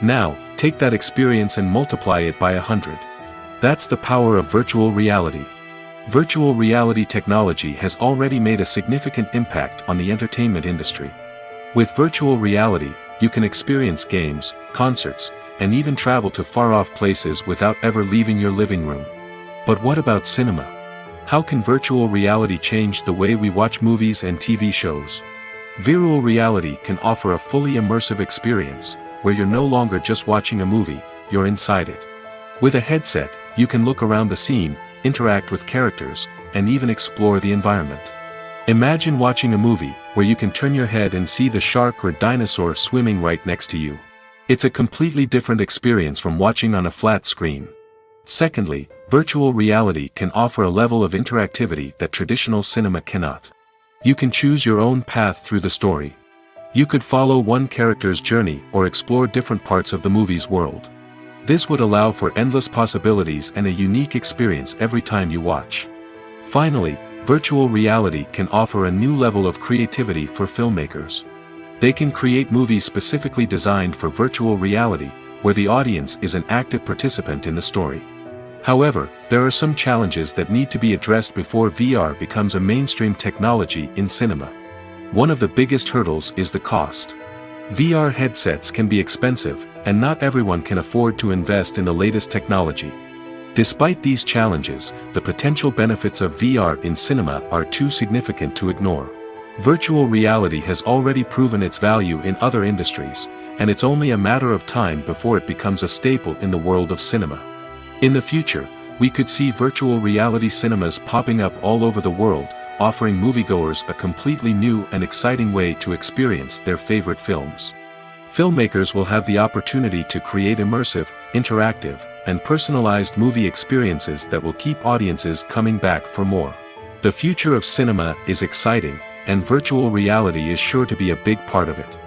S1: Now, take that experience and multiply it by 100. That's the power of virtual reality. Virtual reality technology has already made a significant impact on the entertainment industry. With virtual reality, you can experience games, concerts, and even travel to far-off places without ever leaving your living room. But what about cinema? How can virtual reality change the way we watch movies and TV shows? Virtual reality can offer a fully immersive experience, where you're no longer just watching a movie, you're inside it. With a headset, you can look around the scene, interact with characters, and even explore the environment. Imagine watching a movie where you can turn your head and see the shark or dinosaur swimming right next to you. It's a completely different experience from watching on a flat screen. Secondly, virtual reality can offer a level of interactivity that traditional cinema cannot. You can choose your own path through the story. You could follow one character's journey or explore different parts of the movie's world. This would allow for endless possibilities and a unique experience every time you watch. Finally, virtual reality can offer a new level of creativity for filmmakers. They can create movies specifically designed for virtual reality, where the audience is an active participant in the story. However, there are some challenges that need to be addressed before VR becomes a mainstream technology in cinema. One of the biggest hurdles is the cost. VR headsets can be expensive, and not everyone can afford to invest in the latest technology. Despite these challenges, the potential benefits of VR in cinema are too significant to ignore. Virtual reality has already proven its value in other industries, and it's only a matter of time before it becomes a staple in the world of cinema. In the future, we could see virtual reality cinemas popping up all over the world, offering moviegoers a completely new and exciting way to experience their favorite films. Filmmakers will have the opportunity to create immersive, interactive, and personalized movie experiences that will keep audiences coming back for more. The future of cinema is exciting, and virtual reality is sure to be a big part of it.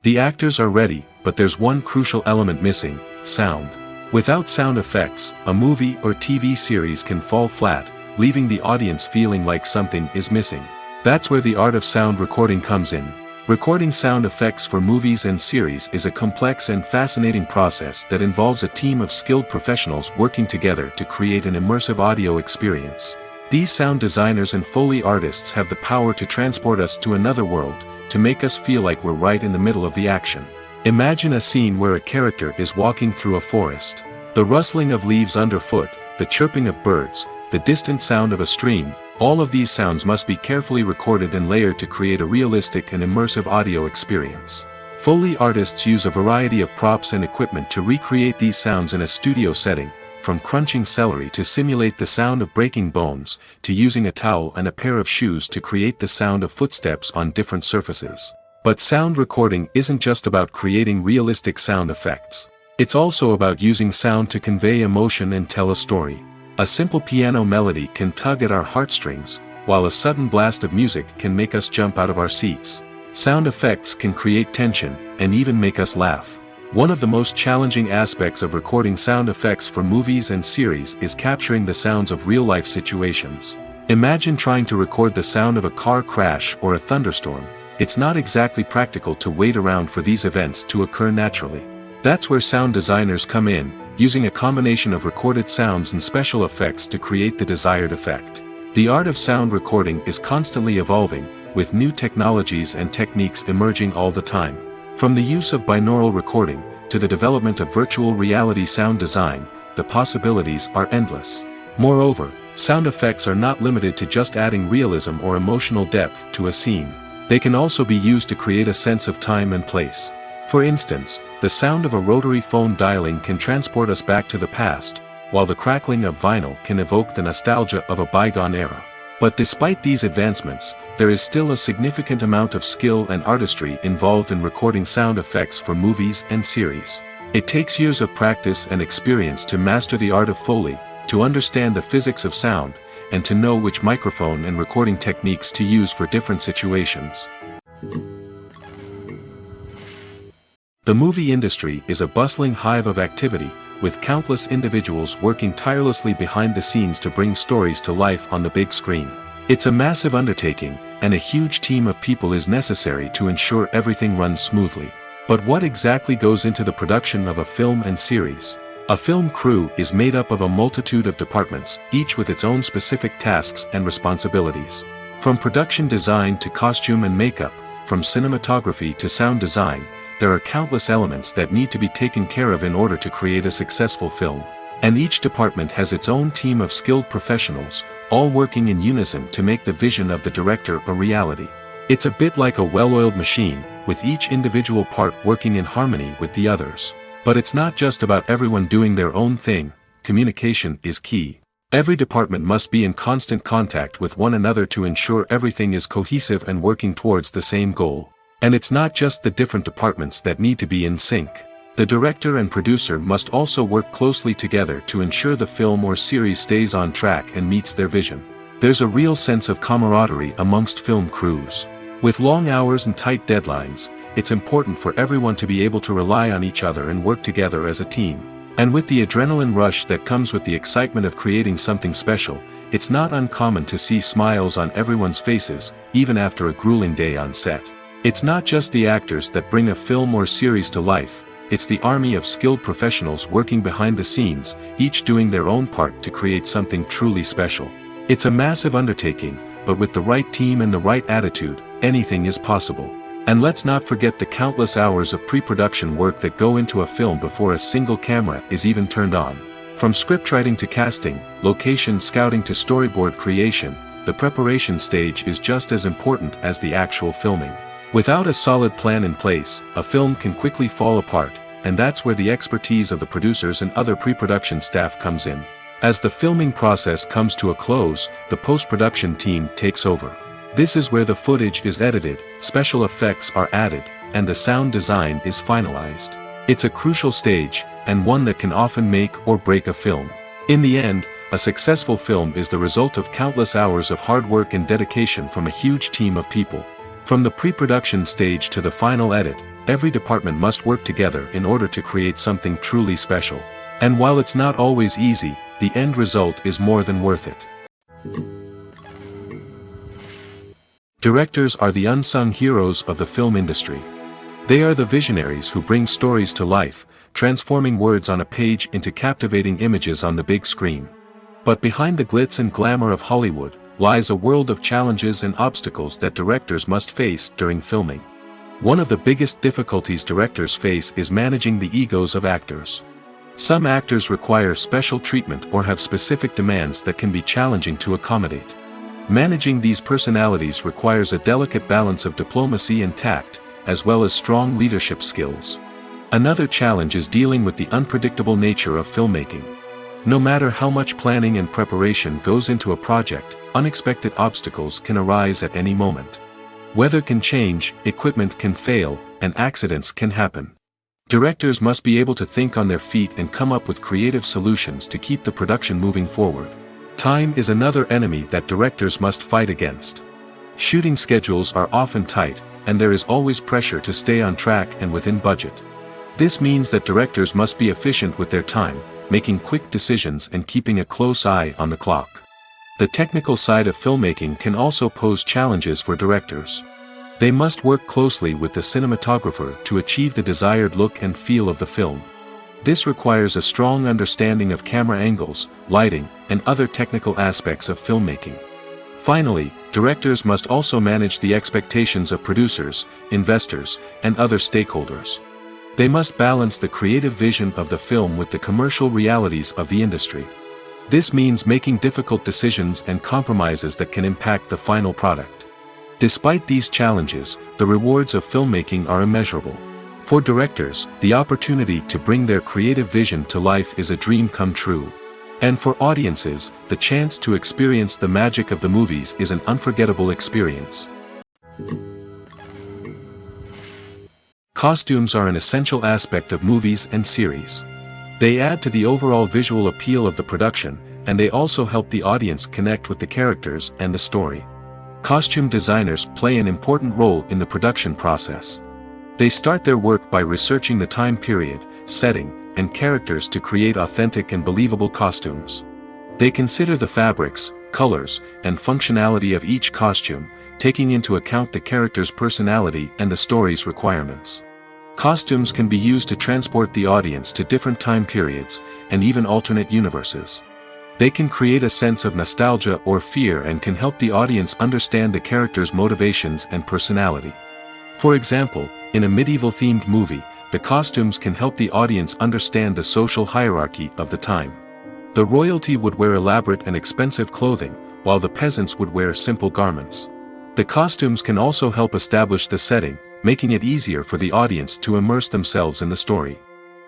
S1: The actors are ready, but there's one crucial element missing: sound. Without sound effects, a movie or TV series can fall flat, leaving the audience feeling like something is missing. That's where the art of sound recording comes in. Recording sound effects for movies and series is a complex and fascinating process that involves a team of skilled professionals working together to create an immersive audio experience. These sound designers and Foley artists have the power to transport us to another world, to make us feel like we're right in the middle of the action. Imagine a scene where a character is walking through a forest. The rustling of leaves underfoot, the chirping of birds, the distant sound of a stream, all of these sounds must be carefully recorded and layered to create a realistic and immersive audio experience. Foley artists use a variety of props and equipment to recreate these sounds in a studio setting, from crunching celery to simulate the sound of breaking bones, to using a towel and a pair of shoes to create the sound of footsteps on different surfaces. But sound recording isn't just about creating realistic sound effects. It's also about using sound to convey emotion and tell a story. A simple piano melody can tug at our heartstrings, while a sudden blast of music can make us jump out of our seats. Sound effects can create tension, and even make us laugh. One of the most challenging aspects of recording sound effects for movies and series is capturing the sounds of real-life situations. Imagine trying to record the sound of a car crash or a thunderstorm. It's not exactly practical to wait around for these events to occur naturally. That's where sound designers come in, using a combination of recorded sounds and special effects to create the desired effect. The art of sound recording is constantly evolving, with new technologies and techniques emerging all the time. From the use of binaural recording, to the development of virtual reality sound design, the possibilities are endless. Moreover, sound effects are not limited to just adding realism or emotional depth to a scene. They can also be used to create a sense of time and place. For instance, the sound of a rotary phone dialing can transport us back to the past, while the crackling of vinyl can evoke the nostalgia of a bygone era. But despite these advancements, there is still a significant amount of skill and artistry involved in recording sound effects for movies and series. It takes years of practice and experience to master the art of Foley, to understand the physics of sound, and to know which microphone and recording techniques to use for different situations. The movie industry is a bustling hive of activity, with countless individuals working tirelessly behind the scenes to bring stories to life on the big screen. It's a massive undertaking, and a huge team of people is necessary to ensure everything runs smoothly. But what exactly goes into the production of a film and series? A film crew is made up of a multitude of departments, each with its own specific tasks and responsibilities. From production design to costume and makeup, from cinematography to sound design, there are countless elements that need to be taken care of in order to create a successful film. And each department has its own team of skilled professionals, all working in unison to make the vision of the director a reality. It's a bit like a well-oiled machine, with each individual part working in harmony with the others. But it's not just about everyone doing their own thing. Communication is key. Every department must be in constant contact with one another to ensure everything is cohesive and working towards the same goal. And it's not just the different departments that need to be in sync. The director and producer must also work closely together to ensure the film or series stays on track and meets their vision. There's a real sense of camaraderie amongst film crews. With long hours and tight deadlines, it's important for everyone to be able to rely on each other and work together as a team. And with the adrenaline rush that comes with the excitement of creating something special, it's not uncommon to see smiles on everyone's faces, even after a grueling day on set. It's not just the actors that bring a film or series to life, it's the army of skilled professionals working behind the scenes, each doing their own part to create something truly special. It's a massive undertaking, but with the right team and the right attitude, anything is possible. And let's not forget the countless hours of pre-production work that go into a film before a single camera is even turned on. From scriptwriting to casting, location scouting to storyboard creation, the preparation stage is just as important as the actual filming. Without a solid plan in place, a film can quickly fall apart, and that's where the expertise of the producers and other pre-production staff comes in. As the filming process comes to a close, the post-production team takes over. This is where the footage is edited, special effects are added, and the sound design is finalized. It's a crucial stage, and one that can often make or break a film. In the end, a successful film is the result of countless hours of hard work and dedication from a huge team of people. From the pre-production stage to the final edit, every department must work together in order to create something truly special. And while it's not always easy, the end result is more than worth it. Directors are the unsung heroes of the film industry. They are the visionaries who bring stories to life, transforming words on a page into captivating images on the big screen. But behind the glitz and glamour of Hollywood, lies a world of challenges and obstacles that directors must face during filming. One of the biggest difficulties directors face is managing the egos of actors. Some actors require special treatment or have specific demands that can be challenging to accommodate. Managing these personalities requires a delicate balance of diplomacy and tact, as well as strong leadership skills. Another challenge is dealing with the unpredictable nature of filmmaking. No matter how much planning and preparation goes into a project, unexpected obstacles can arise at any moment. Weather can change, equipment can fail, and accidents can happen. Directors must be able to think on their feet and come up with creative solutions to keep the production moving forward. Time is another enemy that directors must fight against. Shooting schedules are often tight, and there is always pressure to stay on track and within budget. This means that directors must be efficient with their time, making quick decisions and keeping a close eye on the clock. The technical side of filmmaking can also pose challenges for directors. They must work closely with the cinematographer to achieve the desired look and feel of the film. This requires a strong understanding of camera angles, lighting, and other technical aspects of filmmaking. Finally, directors must also manage the expectations of producers, investors, and other stakeholders. They must balance the creative vision of the film with the commercial realities of the industry. This means making difficult decisions and compromises that can impact the final product. Despite these challenges, the rewards of filmmaking are immeasurable. For directors, the opportunity to bring their creative vision to life is a dream come true. And for audiences, the chance to experience the magic of the movies is an unforgettable experience. Costumes are an essential aspect of movies and series. They add to the overall visual appeal of the production, and they also help the audience connect with the characters and the story. Costume designers play an important role in the production process. They start their work by researching the time period, setting, and characters to create authentic and believable costumes. They consider the fabrics, colors, and functionality of each costume, taking into account the character's personality and the story's requirements. Costumes can be used to transport the audience to different time periods, and even alternate universes. They can create a sense of nostalgia or fear and can help the audience understand the character's motivations and personality. For example, in a medieval-themed movie, the costumes can help the audience understand the social hierarchy of the time. The royalty would wear elaborate and expensive clothing, while the peasants would wear simple garments. The costumes can also help establish the setting, making it easier for the audience to immerse themselves in the story.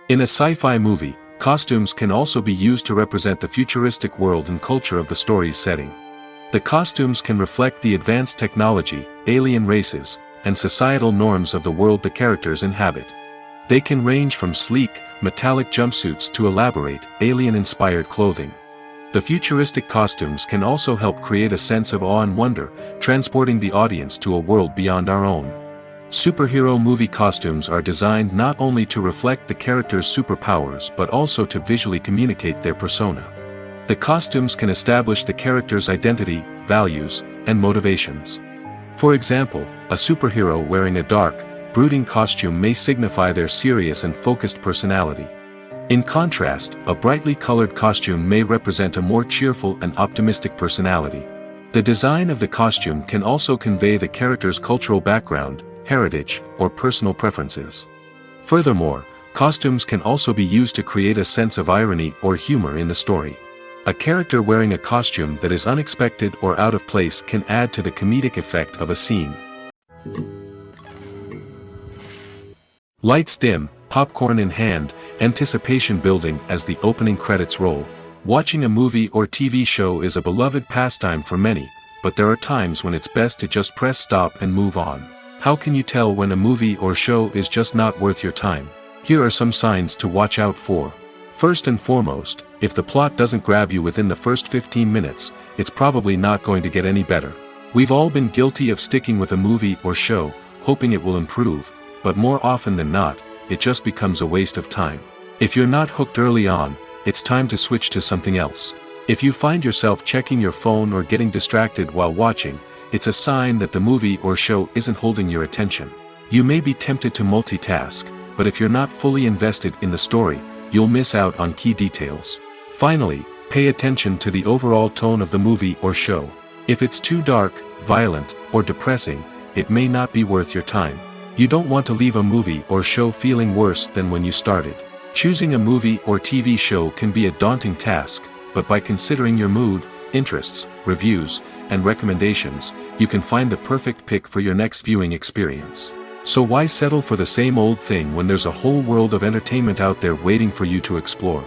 S1: In a sci-fi movie, costumes can also be used to represent the futuristic world and culture of the story's setting. The costumes can reflect the advanced technology, alien races, and societal norms of the world the characters inhabit. They can range from sleek, metallic jumpsuits to elaborate, alien-inspired clothing. The futuristic costumes can also help create a sense of awe and wonder, transporting the audience to a world beyond our own. Superhero movie costumes are designed not only to reflect the character's superpowers but also to visually communicate their persona. The costumes can establish the character's identity, values, and motivations. For example, a superhero wearing a dark, brooding costume may signify their serious and focused personality. In contrast, a brightly colored costume may represent a more cheerful and optimistic personality. The design of the costume can also convey the character's cultural background, heritage, or personal preferences. Furthermore, costumes can also be used to create a sense of irony or humor in the story. A character wearing a costume that is unexpected or out of place can add to the comedic effect of a scene. Lights dim, popcorn in hand, anticipation building as the opening credits roll. Watching a movie or TV show is a beloved pastime for many, but there are times when it's best to just press stop and move on. How can you tell when a movie or show is just not worth your time? Here are some signs to watch out for. First and foremost, if the plot doesn't grab you within the first 15 minutes, it's probably not going to get any better. We've all been guilty of sticking with a movie or show, hoping it will improve, but more often than not, it just becomes a waste of time. If you're not hooked early on, it's time to switch to something else. If you find yourself checking your phone or getting distracted while watching, it's a sign that the movie or show isn't holding your attention. You may be tempted to multitask, but if you're not fully invested in the story, you'll miss out on key details. Finally, pay attention to the overall tone of the movie or show. If it's too dark, violent, or depressing, it may not be worth your time. You don't want to leave a movie or show feeling worse than when you started. Choosing a movie or TV show can be a daunting task, but by considering your mood, interests, reviews, and recommendations, you can find the perfect pick for your next viewing experience. So why settle for the same old thing when there's a whole world of entertainment out there waiting for you to explore?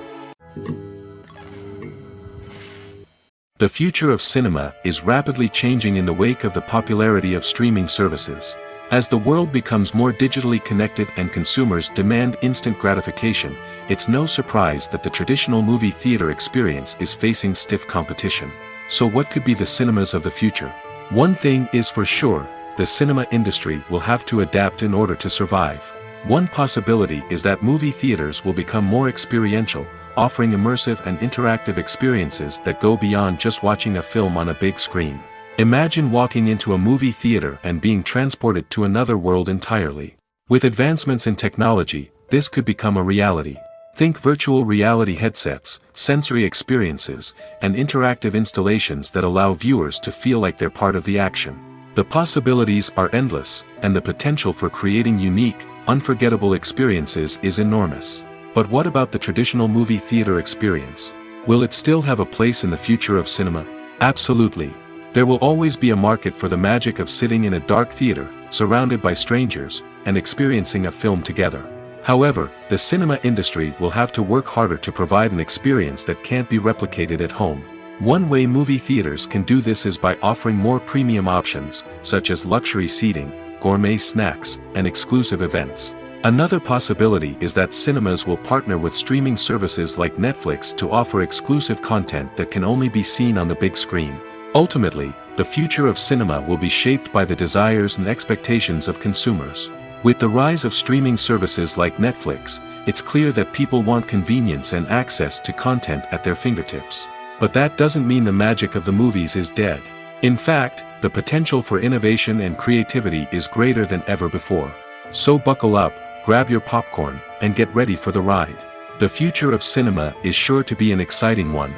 S1: The future of cinema is rapidly changing in the wake of the popularity of streaming services. As the world becomes more digitally connected and consumers demand instant gratification, it's no surprise that the traditional movie theater experience is facing stiff competition. So what could be the cinemas of the future? One thing is for sure, the cinema industry will have to adapt in order to survive. One possibility is that movie theaters will become more experiential, offering immersive and interactive experiences that go beyond just watching a film on a big screen. Imagine walking into a movie theater and being transported to another world entirely. With advancements in technology, this could become a reality. Think virtual reality headsets, sensory experiences, and interactive installations that allow viewers to feel like they're part of the action. The possibilities are endless, and the potential for creating unique, unforgettable experiences is enormous. But what about the traditional movie theater experience? Will it still have a place in the future of cinema? Absolutely. There will always be a market for the magic of sitting in a dark theater, surrounded by strangers, and experiencing a film together. However, the cinema industry will have to work harder to provide an experience that can't be replicated at home. One way movie theaters can do this is by offering more premium options, such as luxury seating, gourmet snacks, and exclusive events. Another possibility is that cinemas will partner with streaming services like Netflix to offer exclusive content that can only be seen on the big screen. Ultimately, the future of cinema will be shaped by the desires and expectations of consumers. With the rise of streaming services like Netflix, it's clear that people want convenience and access to content at their fingertips. But that doesn't mean the magic of the movies is dead. In fact, the potential for innovation and creativity is greater than ever before. So buckle up, grab your popcorn, and get ready for the ride. The future of cinema is sure to be an exciting one.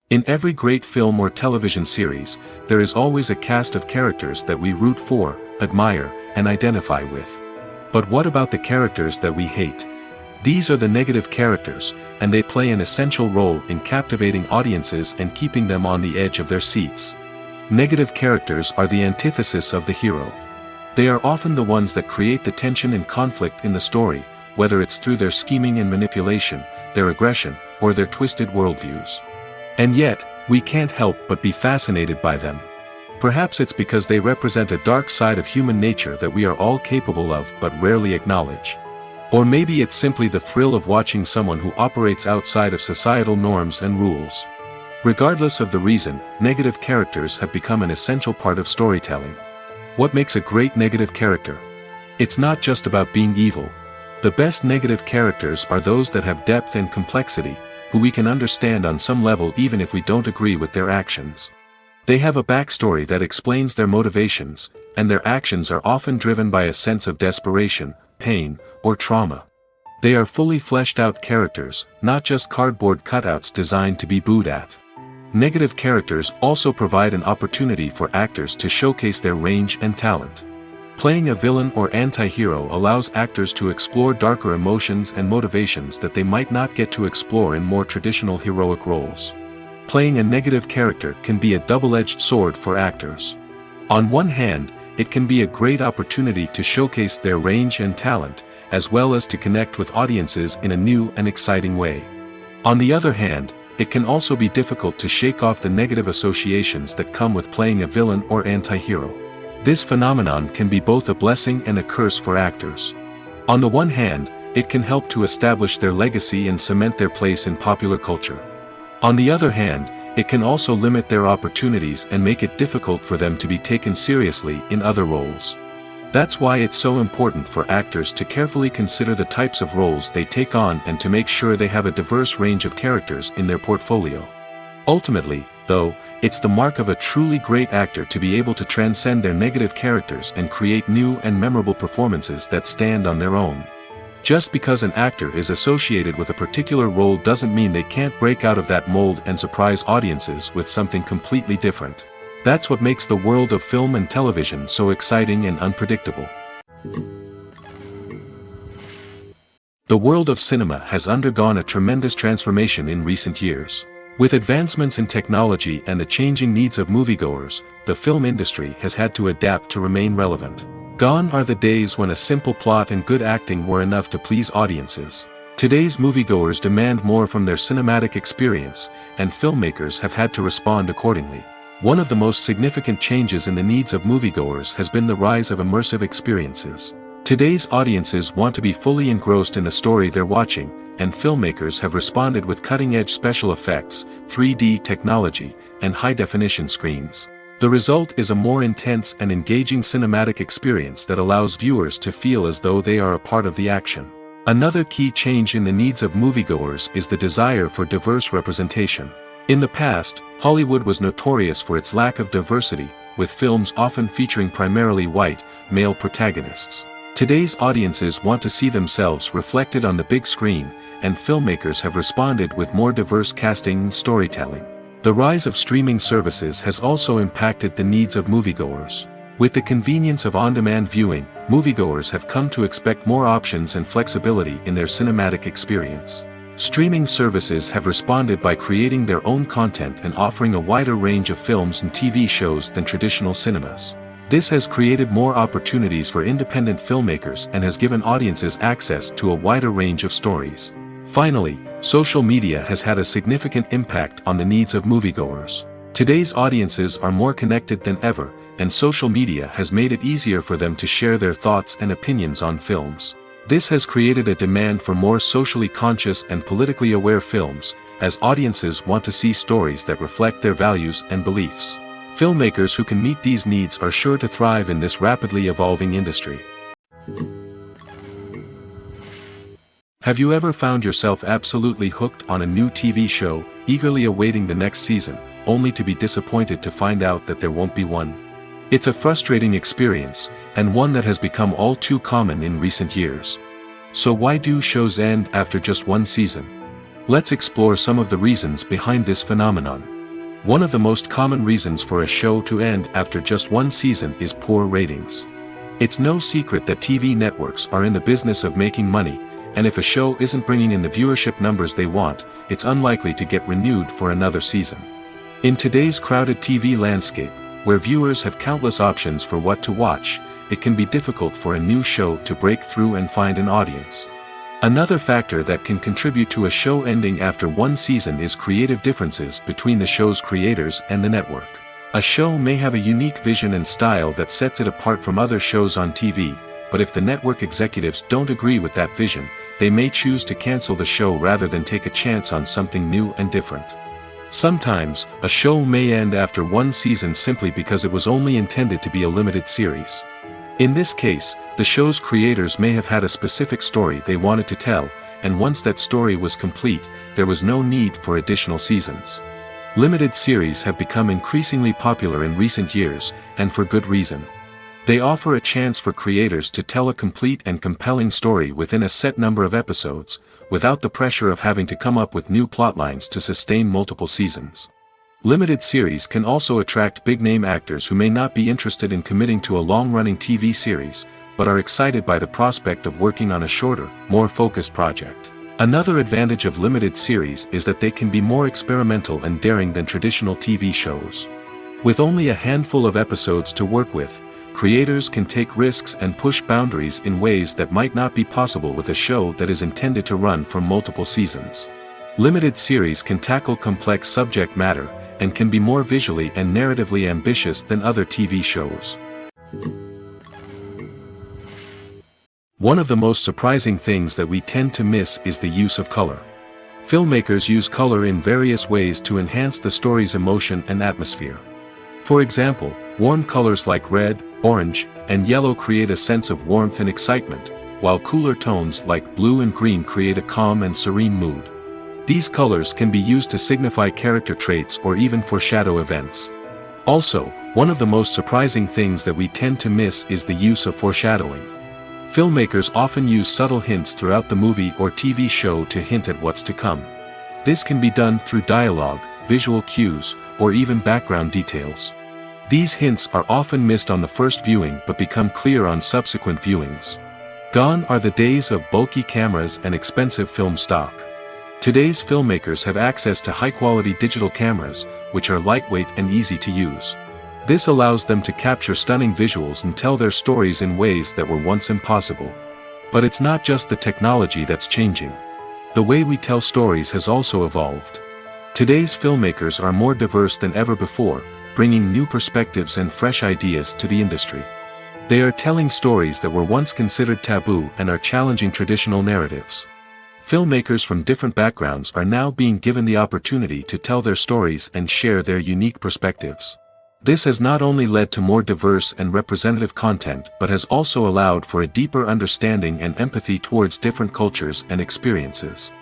S1: In every great film or television series, there is always a cast of characters that we root for, admire, and identify with. But what about the characters that we hate? These are the negative characters, and they play an essential role in captivating audiences and keeping them on the edge of their seats. Negative characters are the antithesis of the hero. They are often the ones that create the tension and conflict in the story, whether it's through their scheming and manipulation, their aggression, or their twisted worldviews. And yet, we can't help but be fascinated by them. Perhaps it's because they represent a dark side of human nature that we are all capable of but rarely acknowledge. Or maybe it's simply the thrill of watching someone who operates outside of societal norms and rules. Regardless of the reason, negative characters have become an essential part of storytelling. What makes a great negative character? It's not just about being evil. The best negative characters are those that have depth and complexity, who we can understand on some level even if we don't agree with their actions. They have a backstory that explains their motivations, and their actions are often driven by a sense of desperation, pain, or trauma. They are fully fleshed out characters, not just cardboard cutouts designed to be booed at. Negative characters also provide an opportunity for actors to showcase their range and talent. Playing a villain or anti-hero allows actors to explore darker emotions and motivations that they might not get to explore in more traditional heroic roles. Playing a negative character can be a double-edged sword for actors. On one hand, it can be a great opportunity to showcase their range and talent, as well as to connect with audiences in a new and exciting way. On the other hand, it can also be difficult to shake off the negative associations that come with playing a villain or anti-hero. This phenomenon can be both a blessing and a curse for actors. On the one hand, it can help to establish their legacy and cement their place in popular culture. On the other hand, it can also limit their opportunities and make it difficult for them to be taken seriously in other roles. That's why it's so important for actors to carefully consider the types of roles they take on and to make sure they have a diverse range of characters in their portfolio. Ultimately, though, it's the mark of a truly great actor to be able to transcend their negative characters and create new and memorable performances that stand on their own. Just because an actor is associated with a particular role doesn't mean they can't break out of that mold and surprise audiences with something completely different. That's what makes the world of film and television so exciting and unpredictable. The world of cinema has undergone a tremendous transformation in recent years. With advancements in technology and the changing needs of moviegoers, the film industry has had to adapt to remain relevant. Gone are the days when a simple plot and good acting were enough to please audiences. Today's moviegoers demand more from their cinematic experience, and filmmakers have had to respond accordingly. One of the most significant changes in the needs of moviegoers has been the rise of immersive experiences. Today's audiences want to be fully engrossed in the story they're watching, and filmmakers have responded with cutting-edge special effects, 3D technology, and high-definition screens. The result is a more intense and engaging cinematic experience that allows viewers to feel as though they are a part of the action. Another key change in the needs of moviegoers is the desire for diverse representation. In the past, Hollywood was notorious for its lack of diversity, with films often featuring primarily white, male protagonists. Today's audiences want to see themselves reflected on the big screen, and filmmakers have responded with more diverse casting and storytelling. The rise of streaming services has also impacted the needs of moviegoers. With the convenience of on-demand viewing, moviegoers have come to expect more options and flexibility in their cinematic experience. Streaming services have responded by creating their own content and offering a wider range of films and TV shows than traditional cinemas. This has created more opportunities for independent filmmakers and has given audiences access to a wider range of stories. Finally, social media has had a significant impact on the needs of moviegoers. Today's audiences are more connected than ever, and social media has made it easier for them to share their thoughts and opinions on films. This has created a demand for more socially conscious and politically aware films, as audiences want to see stories that reflect their values and beliefs. Filmmakers who can meet these needs are sure to thrive in this rapidly evolving industry. Have you ever found yourself absolutely hooked on a new TV show, eagerly awaiting the next season, only to be disappointed to find out that there won't be one? It's a frustrating experience, and one that has become all too common in recent years. So why do shows end after just one season? Let's explore some of the reasons behind this phenomenon. One of the most common reasons for a show to end after just one season is poor ratings. It's no secret that TV networks are in the business of making money, and if a show isn't bringing in the viewership numbers they want, it's unlikely to get renewed for another season. In today's crowded TV landscape, where viewers have countless options for what to watch, it can be difficult for a new show to break through and find an audience. Another factor that can contribute to a show ending after one season is creative differences between the show's creators and the network. A show may have a unique vision and style that sets it apart from other shows on TV, but if the network executives don't agree with that vision, they may choose to cancel the show rather than take a chance on something new and different. Sometimes, a show may end after one season simply because it was only intended to be a limited series. In this case, the show's creators may have had a specific story they wanted to tell, and once that story was complete, there was no need for additional seasons. Limited series have become increasingly popular in recent years, and for good reason. They offer a chance for creators to tell a complete and compelling story within a set number of episodes, without the pressure of having to come up with new plotlines to sustain multiple seasons. Limited series can also attract big-name actors who may not be interested in committing to a long-running TV series, but are excited by the prospect of working on a shorter, more focused project. Another advantage of limited series is that they can be more experimental and daring than traditional TV shows. With only a handful of episodes to work with, creators can take risks and push boundaries in ways that might not be possible with a show that is intended to run for multiple seasons. Limited series can tackle complex subject matter, and can be more visually and narratively ambitious than other TV shows. One of the most surprising things that we tend to miss is the use of color. Filmmakers use color in various ways to enhance the story's emotion and atmosphere. For example, warm colors like red, orange, and yellow create a sense of warmth and excitement, while cooler tones like blue and green create a calm and serene mood. These colors can be used to signify character traits or even foreshadow events. Also, one of the most surprising things that we tend to miss is the use of foreshadowing. Filmmakers often use subtle hints throughout the movie or TV show to hint at what's to come. This can be done through dialogue, visual cues, or even background details. These hints are often missed on the first viewing but become clear on subsequent viewings. Gone are the days of bulky cameras and expensive film stock. Today's filmmakers have access to high-quality digital cameras, which are lightweight and easy to use. This allows them to capture stunning visuals and tell their stories in ways that were once impossible. But it's not just the technology that's changing. The way we tell stories has also evolved. Today's filmmakers are more diverse than ever before, bringing new perspectives and fresh ideas to the industry. They are telling stories that were once considered taboo and are challenging traditional narratives. Filmmakers from different backgrounds are now being given the opportunity to tell their stories and share their unique perspectives. This has not only led to more diverse and representative content but has also allowed for a deeper understanding and empathy towards different cultures and experiences.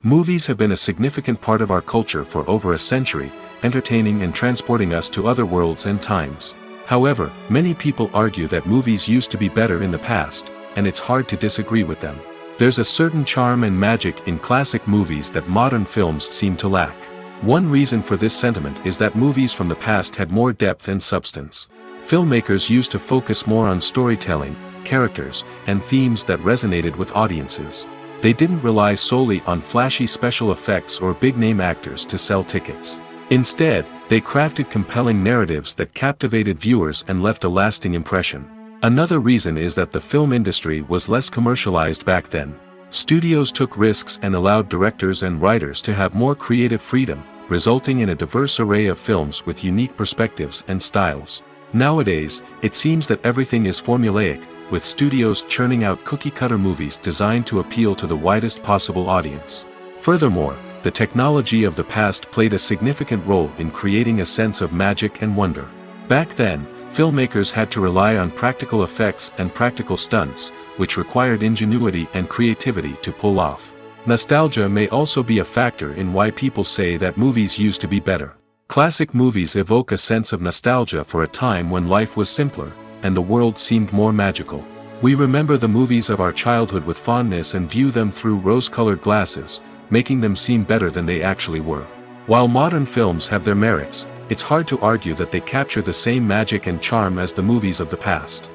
S1: Movies have been a significant part of our culture for over a century, entertaining and transporting us to other worlds and times. However, many people argue that movies used to be better in the past, and it's hard to disagree with them. There's a certain charm and magic in classic movies that modern films seem to lack. One reason for this sentiment is that movies from the past had more depth and substance. Filmmakers used to focus more on storytelling, characters, and themes that resonated with audiences. They didn't rely solely on flashy special effects or big-name actors to sell tickets. Instead, they crafted compelling narratives that captivated viewers and left a lasting impression. Another reason is that the film industry was less commercialized back then. Studios took risks and allowed directors and writers to have more creative freedom, resulting in a diverse array of films with unique perspectives and styles. Nowadays, it seems that everything is formulaic, with studios churning out cookie-cutter movies designed to appeal to the widest possible audience. Furthermore, the technology of the past played a significant role in creating a sense of magic and wonder. Back then, filmmakers had to rely on practical effects and practical stunts, which required ingenuity and creativity to pull off. Nostalgia may also be a factor in why people say that movies used to be better. Classic movies evoke a sense of nostalgia for a time when life was simpler, and the world seemed more magical. We remember the movies of our childhood with fondness and view them through rose-colored glasses, making them seem better than they actually were. While modern films have their merits, it's hard to argue that they capture the same magic and charm as the movies of the past.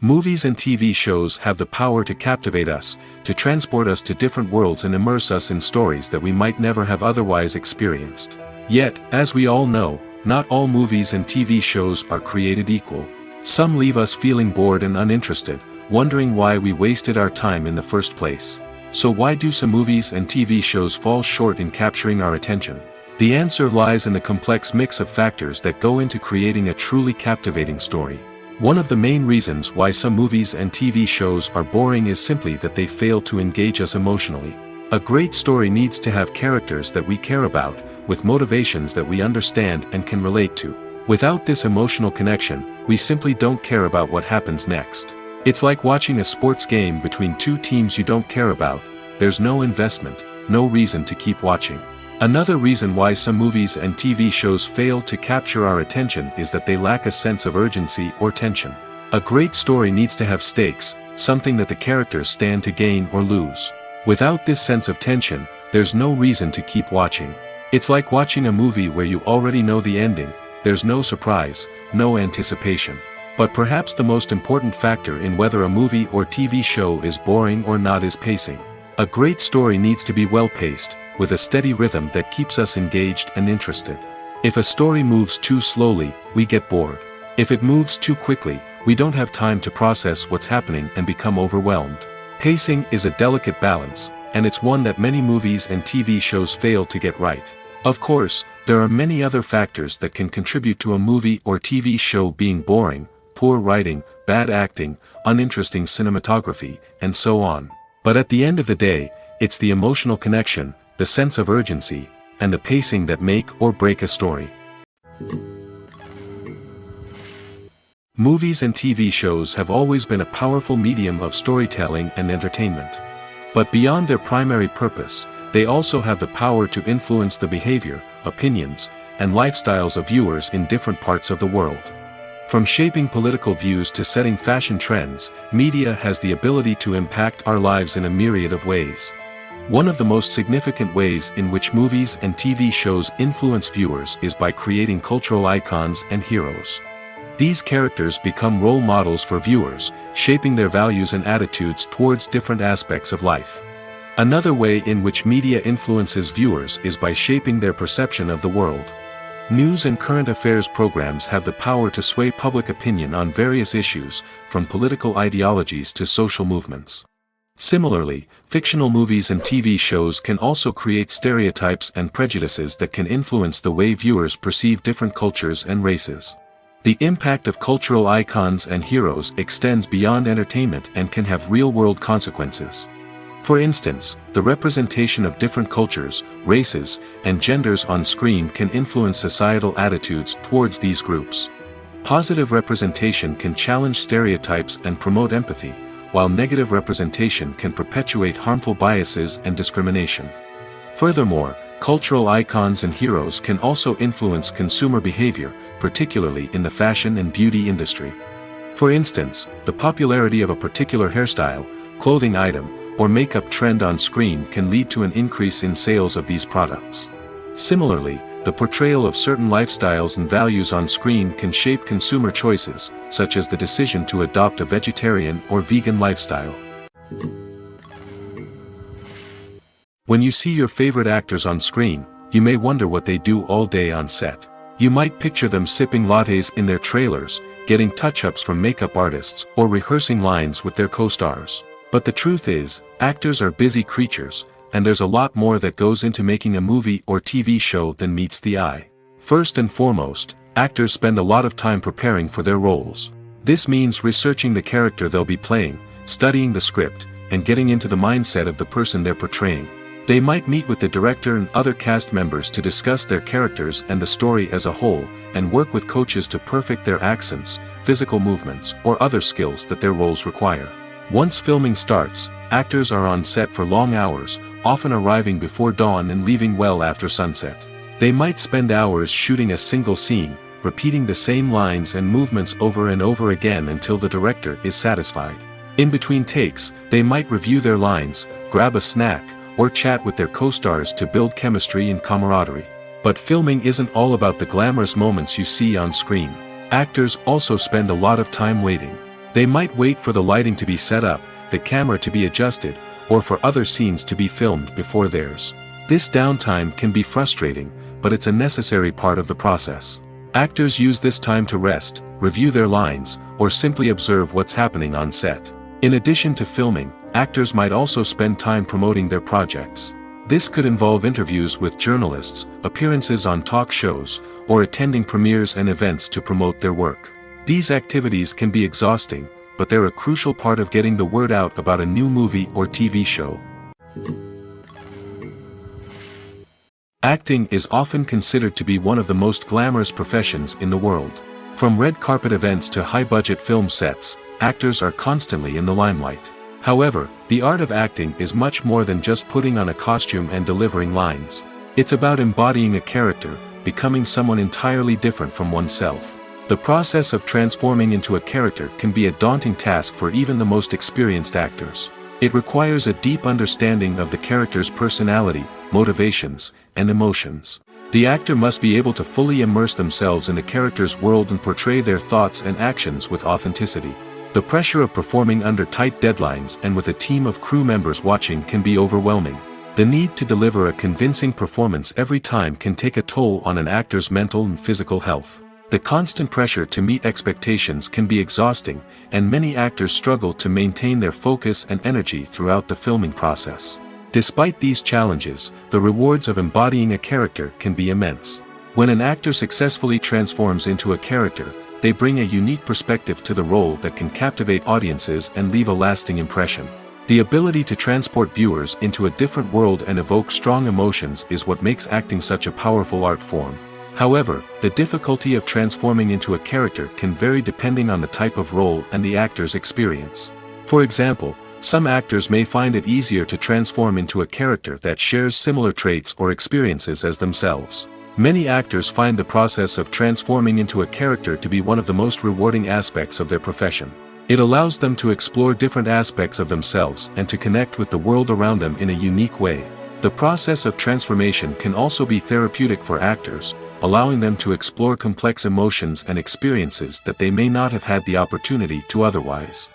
S1: Movies and TV shows have the power to captivate us, to transport us to different worlds and immerse us in stories that we might never have otherwise experienced. Yet, as we all know, not all movies and TV shows are created equal. Some leave us feeling bored and uninterested, wondering why we wasted our time in the first place. So why do some movies and TV shows fall short in capturing our attention? The answer lies in the complex mix of factors that go into creating a truly captivating story. One of the main reasons why some movies and TV shows are boring is simply that they fail to engage us emotionally. A great story needs to have characters that we care about, with motivations that we understand and can relate to. Without this emotional connection, we simply don't care about what happens next. It's like watching a sports game between two teams you don't care about. There's no investment, no reason to keep watching. Another reason why some movies and TV shows fail to capture our attention is that they lack a sense of urgency or tension. A great story needs to have stakes, something that the characters stand to gain or lose. Without this sense of tension, there's no reason to keep watching. It's like watching a movie where you already know the ending. There's no surprise, no anticipation. But perhaps the most important factor in whether a movie or TV show is boring or not is pacing. A great story needs to be well-paced, with a steady rhythm that keeps us engaged and interested. If a story moves too slowly, we get bored. If it moves too quickly, we don't have time to process what's happening and become overwhelmed. Pacing is a delicate balance, and it's one that many movies and TV shows fail to get right. Of course, there are many other factors that can contribute to a movie or TV show being boring: poor writing, bad acting, uninteresting cinematography, and so on. But at the end of the day, it's the emotional connection, the sense of urgency, and the pacing that make or break a story. Movies and TV shows have always been a powerful medium of storytelling and entertainment. But beyond their primary purpose, they also have the power to influence the behavior, opinions, and lifestyles of viewers in different parts of the world. From shaping political views to setting fashion trends, media has the ability to impact our lives in a myriad of ways. One of the most significant ways in which movies and TV shows influence viewers is by creating cultural icons and heroes. These characters become role models for viewers, shaping their values and attitudes towards different aspects of life. Another way in which media influences viewers is by shaping their perception of the world. News and current affairs programs have the power to sway public opinion on various issues, from political ideologies to social movements. Similarly, fictional movies and TV shows can also create stereotypes and prejudices that can influence the way viewers perceive different cultures and races. The impact of cultural icons and heroes extends beyond entertainment and can have real-world consequences. For instance, the representation of different cultures, races, and genders on screen can influence societal attitudes towards these groups. Positive representation can challenge stereotypes and promote empathy, while negative representation can perpetuate harmful biases and discrimination. Furthermore, cultural icons and heroes can also influence consumer behavior, particularly in the fashion and beauty industry. For instance, the popularity of a particular hairstyle, clothing item, or makeup trend on screen can lead to an increase in sales of these products. Similarly, the portrayal of certain lifestyles and values on screen can shape consumer choices, such as the decision to adopt a vegetarian or vegan lifestyle. When you see your favorite actors on screen, you may wonder what they do all day on set. You might picture them sipping lattes in their trailers, getting touch-ups from makeup artists, or rehearsing lines with their co-stars. But the truth is, actors are busy creatures, and there's a lot more that goes into making a movie or TV show than meets the eye. First and foremost, actors spend a lot of time preparing for their roles. This means researching the character they'll be playing, studying the script, and getting into the mindset of the person they're portraying. They might meet with the director and other cast members to discuss their characters and the story as a whole, and work with coaches to perfect their accents, physical movements, or other skills that their roles require. Once filming starts, actors are on set for long hours, often arriving before dawn and leaving well after sunset. They might spend hours shooting a single scene, repeating the same lines and movements over and over again until the director is satisfied. In between takes, they might review their lines, grab a snack, or chat with their co-stars to build chemistry and camaraderie. But filming isn't all about the glamorous moments you see on screen. Actors also spend a lot of time waiting. They might wait for the lighting to be set up, the camera to be adjusted, or for other scenes to be filmed before theirs. This downtime can be frustrating, but it's a necessary part of the process. Actors use this time to rest, review their lines, or simply observe what's happening on set. In addition to filming, actors might also spend time promoting their projects. This could involve interviews with journalists, appearances on talk shows, or attending premieres and events to promote their work. These activities can be exhausting, but they're a crucial part of getting the word out about a new movie or TV show. Acting is often considered to be one of the most glamorous professions in the world. From red carpet events to high-budget film sets, actors are constantly in the limelight. However, the art of acting is much more than just putting on a costume and delivering lines. It's about embodying a character, becoming someone entirely different from oneself. The process of transforming into a character can be a daunting task for even the most experienced actors. It requires a deep understanding of the character's personality, motivations, and emotions. The actor must be able to fully immerse themselves in the character's world and portray their thoughts and actions with authenticity. The pressure of performing under tight deadlines and with a team of crew members watching can be overwhelming. The need to deliver a convincing performance every time can take a toll on an actor's mental and physical health. The constant pressure to meet expectations can be exhausting, and many actors struggle to maintain their focus and energy throughout the filming process. Despite these challenges, the rewards of embodying a character can be immense. When an actor successfully transforms into a character, they bring a unique perspective to the role that can captivate audiences and leave a lasting impression. The ability to transport viewers into a different world and evoke strong emotions is what makes acting such a powerful art form. However, the difficulty of transforming into a character can vary depending on the type of role and the actor's experience. For example, some actors may find it easier to transform into a character that shares similar traits or experiences as themselves. Many actors find the process of transforming into a character to be one of the most rewarding aspects of their profession. It allows them to explore different aspects of themselves and to connect with the world around them in a unique way. The process of transformation can also be therapeutic for actors, allowing them to explore complex emotions and experiences that they may not have had the opportunity to otherwise.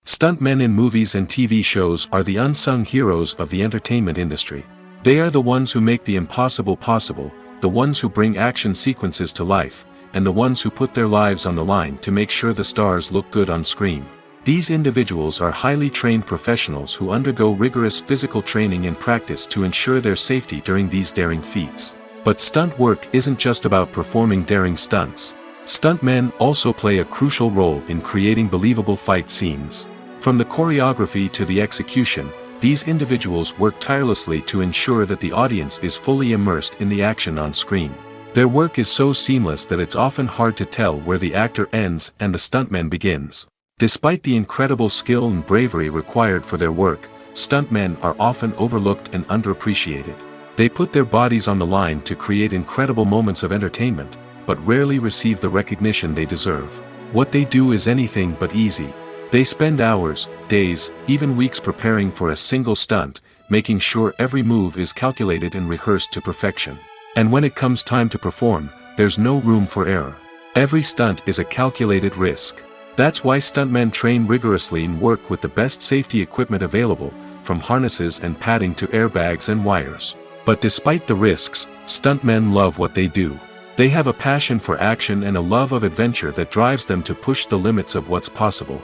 S1: Stuntmen in movies and TV shows are the unsung heroes of the entertainment industry. They are the ones who make the impossible possible, the ones who bring action sequences to life, and the ones who put their lives on the line to make sure the stars look good on screen. These individuals are highly trained professionals who undergo rigorous physical training and practice to ensure their safety during these daring feats. But stunt work isn't just about performing daring stunts. Stuntmen also play a crucial role in creating believable fight scenes. From the choreography to the execution, these individuals work tirelessly to ensure that the audience is fully immersed in the action on screen. Their work is so seamless that it's often hard to tell where the actor ends and the stuntman begins. Despite the incredible skill and bravery required for their work, stuntmen are often overlooked and underappreciated. They put their bodies on the line to create incredible moments of entertainment, but rarely receive the recognition they deserve. What they do is anything but easy. They spend hours, days, even weeks preparing for a single stunt, making sure every move is calculated and rehearsed to perfection. And when it comes time to perform, there's no room for error. Every stunt is a calculated risk. That's why stuntmen train rigorously and work with the best safety equipment available, from harnesses and padding to airbags and wires. But despite the risks, stuntmen love what they do. They have a passion for action and a love of adventure that drives them to push the limits of what's possible.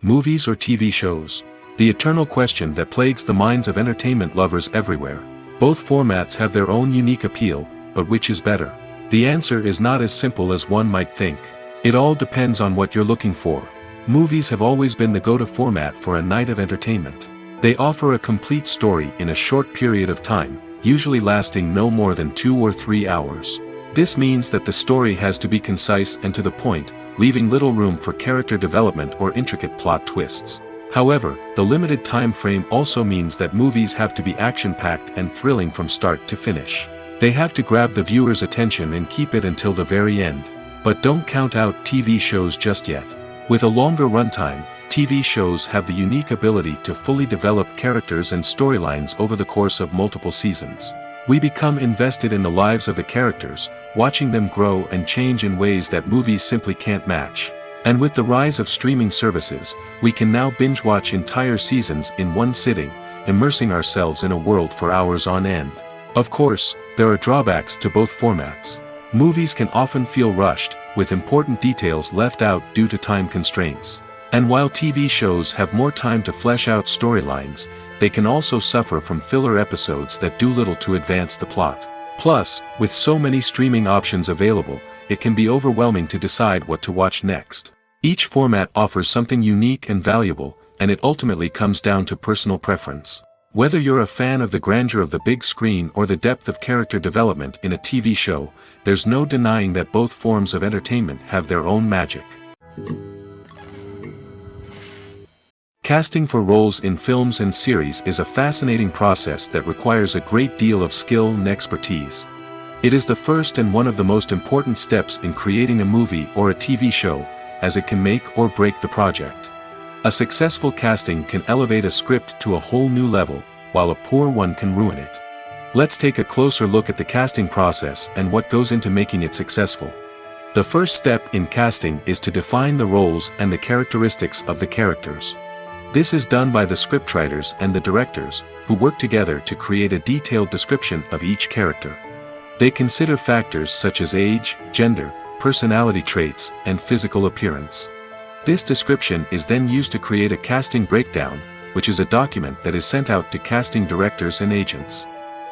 S1: Movies or TV shows? The eternal question that plagues the minds of entertainment lovers everywhere. Both formats have their own unique appeal, but which is better? The answer is not as simple as one might think. It all depends on what you're looking for. Movies have always been the go-to format for a night of entertainment. They offer a complete story in a short period of time, usually lasting no more than 2 or 3 hours. This means that the story has to be concise and to the point, leaving little room for character development or intricate plot twists. However, the limited time frame also means that movies have to be action-packed and thrilling from start to finish. They have to grab the viewer's attention and keep it until the very end. But don't count out TV shows just yet. With a longer runtime, TV shows have the unique ability to fully develop characters and storylines over the course of multiple seasons. We become invested in the lives of the characters, watching them grow and change in ways that movies simply can't match. And with the rise of streaming services, we can now binge-watch entire seasons in one sitting, immersing ourselves in a world for hours on end. Of course, there are drawbacks to both formats. Movies can often feel rushed, with important details left out due to time constraints. And while TV shows have more time to flesh out storylines, they can also suffer from filler episodes that do little to advance the plot. Plus, with so many streaming options available, it can be overwhelming to decide what to watch next. Each format offers something unique and valuable, and it ultimately comes down to personal preference. Whether you're a fan of the grandeur of the big screen or the depth of character development in a TV show, there's no denying that both forms of entertainment have their own magic. Casting for roles in films and series is a fascinating process that requires a great deal of skill and expertise. It is the first and one of the most important steps in creating a movie or a TV show, as it can make or break the project. A successful casting can elevate a script to a whole new level, while a poor one can ruin it. Let's take a closer look at the casting process and what goes into making it successful. The first step in casting is to define the roles and the characteristics of the characters. This is done by the scriptwriters and the directors, who work together to create a detailed description of each character. They consider factors such as age, gender, personality traits, and physical appearance. This description is then used to create a casting breakdown, which is a document that is sent out to casting directors and agents.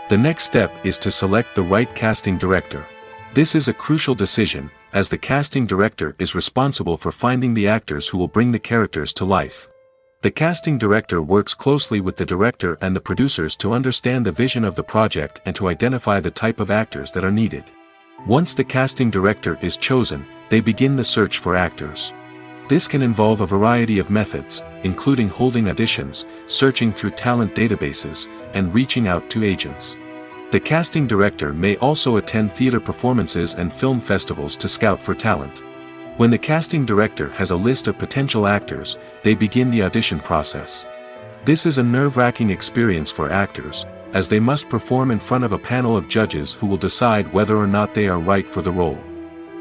S1: The next step is to select the right casting director. This is a crucial decision, as the casting director is responsible for finding the actors who will bring the characters to life. The casting director works closely with the director and the producers to understand the vision of the project and to identify the type of actors that are needed. Once the casting director is chosen, they begin the search for actors. This can involve a variety of methods, including holding auditions, searching through talent databases, and reaching out to agents. The casting director may also attend theater performances and film festivals to scout for talent. When the casting director has a list of potential actors, they begin the audition process. This is a nerve-wracking experience for actors, as they must perform in front of a panel of judges who will decide whether or not they are right for the role.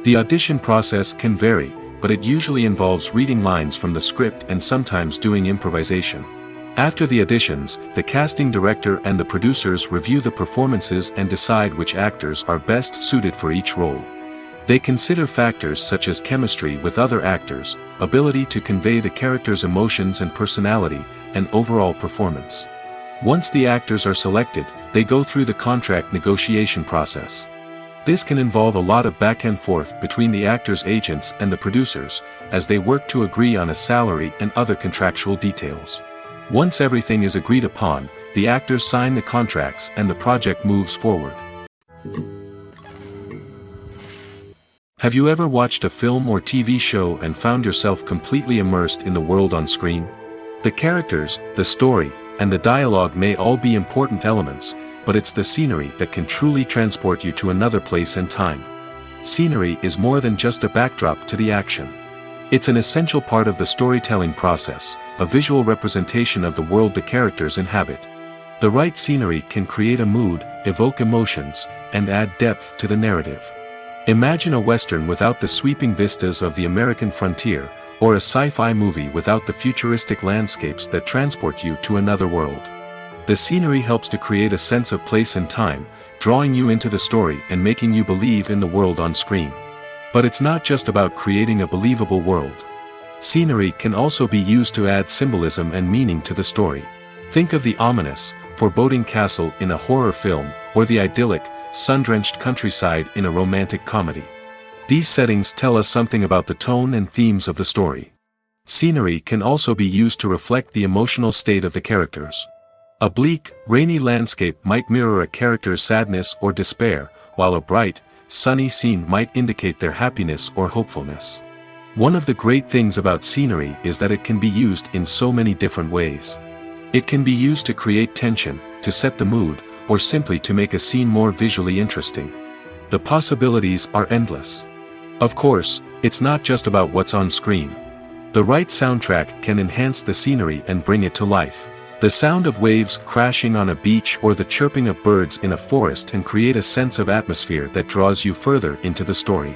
S1: The audition process can vary, but it usually involves reading lines from the script and sometimes doing improvisation. After the auditions, the casting director and the producers review the performances and decide which actors are best suited for each role. They consider factors such as chemistry with other actors, ability to convey the character's emotions and personality, and overall performance. Once the actors are selected, they go through the contract negotiation process. This can involve a lot of back and forth between the actors' agents and the producers, as they work to agree on a salary and other contractual details. Once everything is agreed upon, the actors sign the contracts and the project moves forward. Have you ever watched a film or TV show and found yourself completely immersed in the world on screen? The characters, the story, and the dialogue may all be important elements, but it's the scenery that can truly transport you to another place and time. Scenery is more than just a backdrop to the action. It's an essential part of the storytelling process, a visual representation of the world the characters inhabit. The right scenery can create a mood, evoke emotions, and add depth to the narrative. Imagine a Western without the sweeping vistas of the American frontier, or a sci-fi movie without the futuristic landscapes that transport you to another world. The scenery helps to create a sense of place and time, drawing you into the story and making you believe in the world on screen. But it's not just about creating a believable world. Scenery can also be used to add symbolism and meaning to the story. Think of the ominous, foreboding castle in a horror film, or the idyllic, sun-drenched countryside in a romantic comedy. These settings tell us something about the tone and themes of the story. Scenery can also be used to reflect the emotional state of the characters. A bleak, rainy landscape might mirror a character's sadness or despair, while a bright, sunny scene might indicate their happiness or hopefulness. One of the great things about scenery is that it can be used in so many different ways. It can be used to create tension, to set the mood, or simply to make a scene more visually interesting. The possibilities are endless. Of course, it's not just about what's on screen. The right soundtrack can enhance the scenery and bring it to life. The sound of waves crashing on a beach or the chirping of birds in a forest can create a sense of atmosphere that draws you further into the story.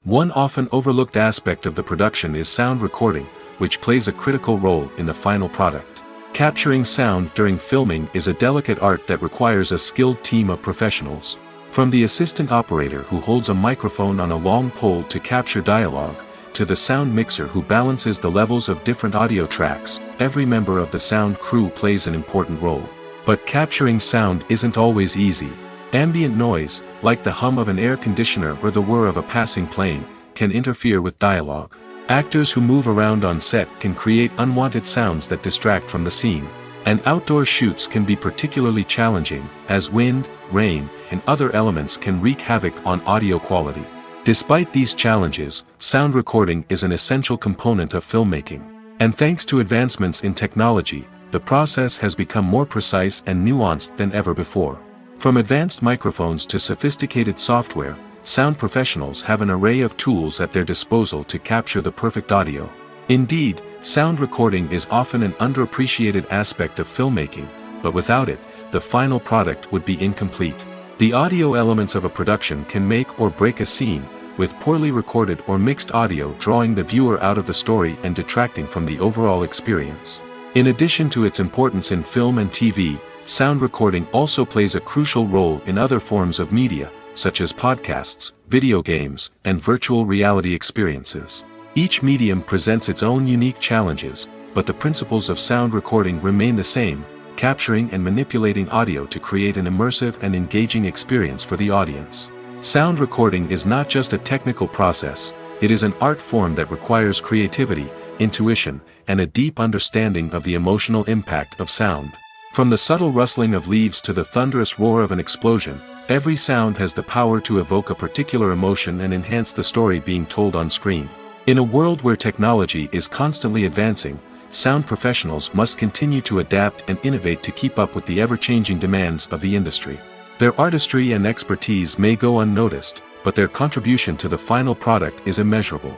S1: One often overlooked aspect of the production is sound recording, which plays a critical role in the final product. Capturing sound during filming is a delicate art that requires a skilled team of professionals. From the assistant operator who holds a microphone on a long pole to capture dialogue, to the sound mixer who balances the levels of different audio tracks, every member of the sound crew plays an important role. But capturing sound isn't always easy. Ambient noise, like the hum of an air conditioner or the whir of a passing plane, can interfere with dialogue. Actors who move around on set can create unwanted sounds that distract from the scene. And outdoor shoots can be particularly challenging, as wind, rain, and other elements can wreak havoc on audio quality. Despite these challenges, sound recording is an essential component of filmmaking. And thanks to advancements in technology, the process has become more precise and nuanced than ever before. From advanced microphones to sophisticated software, sound professionals have an array of tools at their disposal to capture the perfect audio. Indeed, sound recording is often an underappreciated aspect of filmmaking, but without it, the final product would be incomplete. The audio elements of a production can make or break a scene, with poorly recorded or mixed audio drawing the viewer out of the story and detracting from the overall experience. In addition to its importance in film and TV, sound recording also plays a crucial role in other forms of media, such as podcasts, video games, and virtual reality experiences. Each medium presents its own unique challenges, but the principles of sound recording remain the same, capturing and manipulating audio to create an immersive and engaging experience for the audience. Sound recording is not just a technical process, it is an art form that requires creativity, intuition, and a deep understanding of the emotional impact of sound. From the subtle rustling of leaves to the thunderous roar of an explosion, every sound has the power to evoke a particular emotion and enhance the story being told on screen. In a world where technology is constantly advancing, sound professionals must continue to adapt and innovate to keep up with the ever-changing demands of the industry. Their artistry and expertise may go unnoticed, but their contribution to the final product is immeasurable.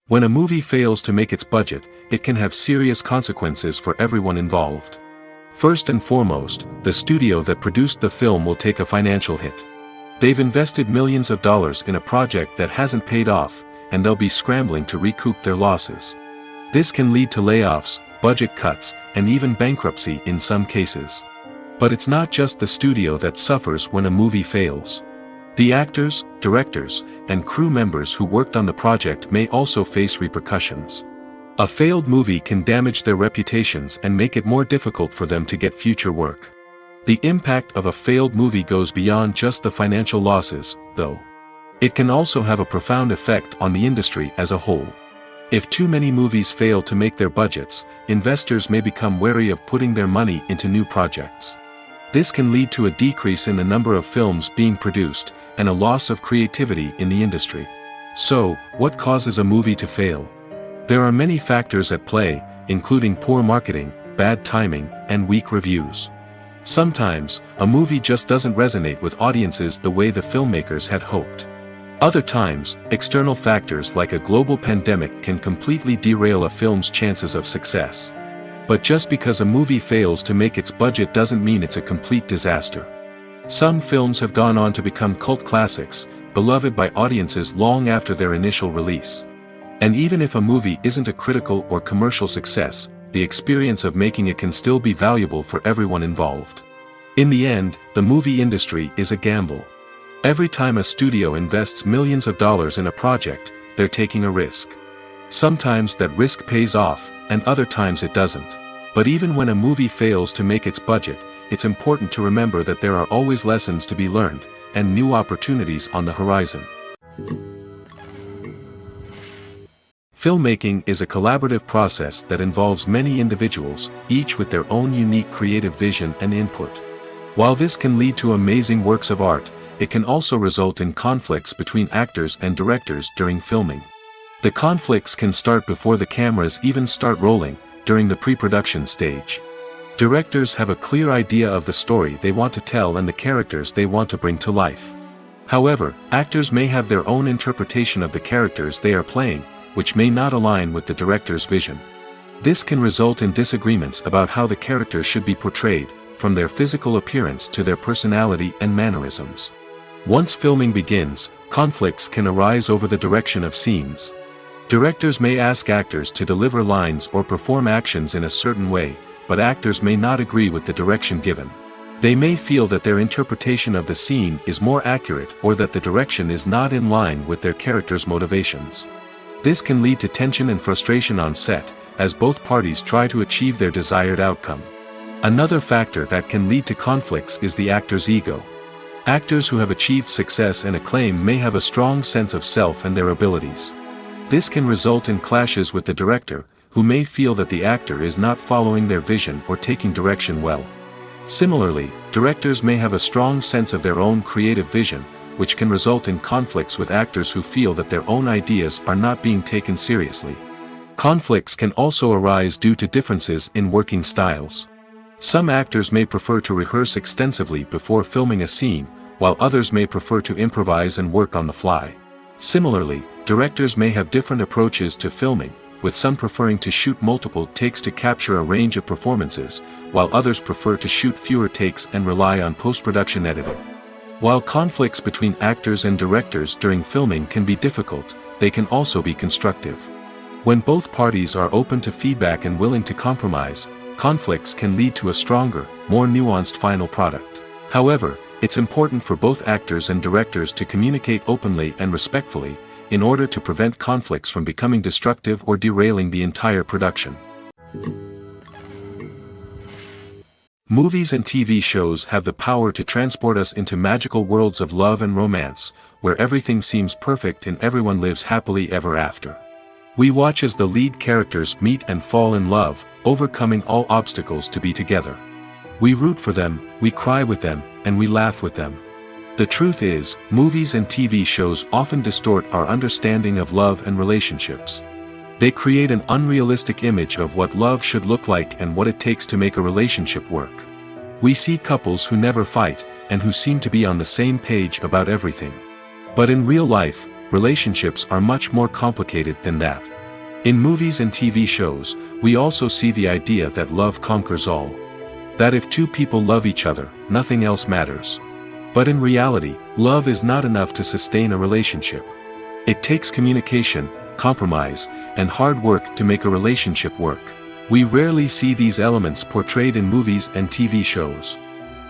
S1: When a movie fails to make its budget, it can have serious consequences for everyone involved. First and foremost, the studio that produced the film will take a financial hit. They've invested millions of dollars in a project that hasn't paid off, and they'll be scrambling to recoup their losses. This can lead to layoffs, budget cuts, and even bankruptcy in some cases. But it's not just the studio that suffers when a movie fails. The actors, directors, and crew members who worked on the project may also face repercussions. A failed movie can damage their reputations and make it more difficult for them to get future work. The impact of a failed movie goes beyond just the financial losses, though. It can also have a profound effect on the industry as a whole. If too many movies fail to make their budgets, investors may become wary of putting their money into new projects. This can lead to a decrease in the number of films being produced, and a loss of creativity in the industry. So, what causes a movie to fail? There are many factors at play, including poor marketing, bad timing, and weak reviews. Sometimes, a movie just doesn't resonate with audiences the way the filmmakers had hoped. Other times, external factors like a global pandemic can completely derail a film's chances of success. But just because a movie fails to make its budget doesn't mean it's a complete disaster. Some films have gone on to become cult classics, beloved by audiences long after their initial release. And even if a movie isn't a critical or commercial success, the experience of making it can still be valuable for everyone involved. In the end, the movie industry is a gamble. Every time a studio invests millions of dollars in a project, they're taking a risk. Sometimes that risk pays off, and other times it doesn't. But even when a movie fails to make its budget, it's important to remember that there are always lessons to be learned, and new opportunities on the horizon. Filmmaking is a collaborative process that involves many individuals, each with their own unique creative vision and input. While this can lead to amazing works of art, it can also result in conflicts between actors and directors during filming. The conflicts can start before the cameras even start rolling, during the pre-production stage. Directors have a clear idea of the story they want to tell and the characters they want to bring to life. However, actors may have their own interpretation of the characters they are playing, which may not align with the director's vision. This can result in disagreements about how the characters should be portrayed, from their physical appearance to their personality and mannerisms. Once filming begins, conflicts can arise over the direction of scenes. Directors may ask actors to deliver lines or perform actions in a certain way, but actors may not agree with the direction given. They may feel that their interpretation of the scene is more accurate or that the direction is not in line with their character's motivations. This can lead to tension and frustration on set, as both parties try to achieve their desired outcome. Another factor that can lead to conflicts is the actor's ego. Actors who have achieved success and acclaim may have a strong sense of self and their abilities. This can result in clashes with the director, who may feel that the actor is not following their vision or taking direction well. Similarly, directors may have a strong sense of their own creative vision, which can result in conflicts with actors who feel that their own ideas are not being taken seriously. Conflicts can also arise due to differences in working styles. Some actors may prefer to rehearse extensively before filming a scene, while others may prefer to improvise and work on the fly. Similarly, directors may have different approaches to filming, with some preferring to shoot multiple takes to capture a range of performances, while others prefer to shoot fewer takes and rely on post-production editing. While conflicts between actors and directors during filming can be difficult, they can also be constructive. When both parties are open to feedback and willing to compromise, conflicts can lead to a stronger, more nuanced final product. However, it's important for both actors and directors to communicate openly and respectfully, in order to prevent conflicts from becoming destructive or derailing the entire production. Movies and TV shows have the power to transport us into magical worlds of love and romance, where everything seems perfect and everyone lives happily ever after. We watch as the lead characters meet and fall in love, overcoming all obstacles to be together. We root for them, we cry with them, and we laugh with them. The truth is, movies and TV shows often distort our understanding of love and relationships. They create an unrealistic image of what love should look like and what it takes to make a relationship work. We see couples who never fight, and who seem to be on the same page about everything. But in real life, relationships are much more complicated than that. In movies and TV shows, we also see the idea that love conquers all. That if two people love each other, nothing else matters. But in reality, love is not enough to sustain a relationship. It takes communication, compromise, and hard work to make a relationship work. We rarely see these elements portrayed in movies and TV shows.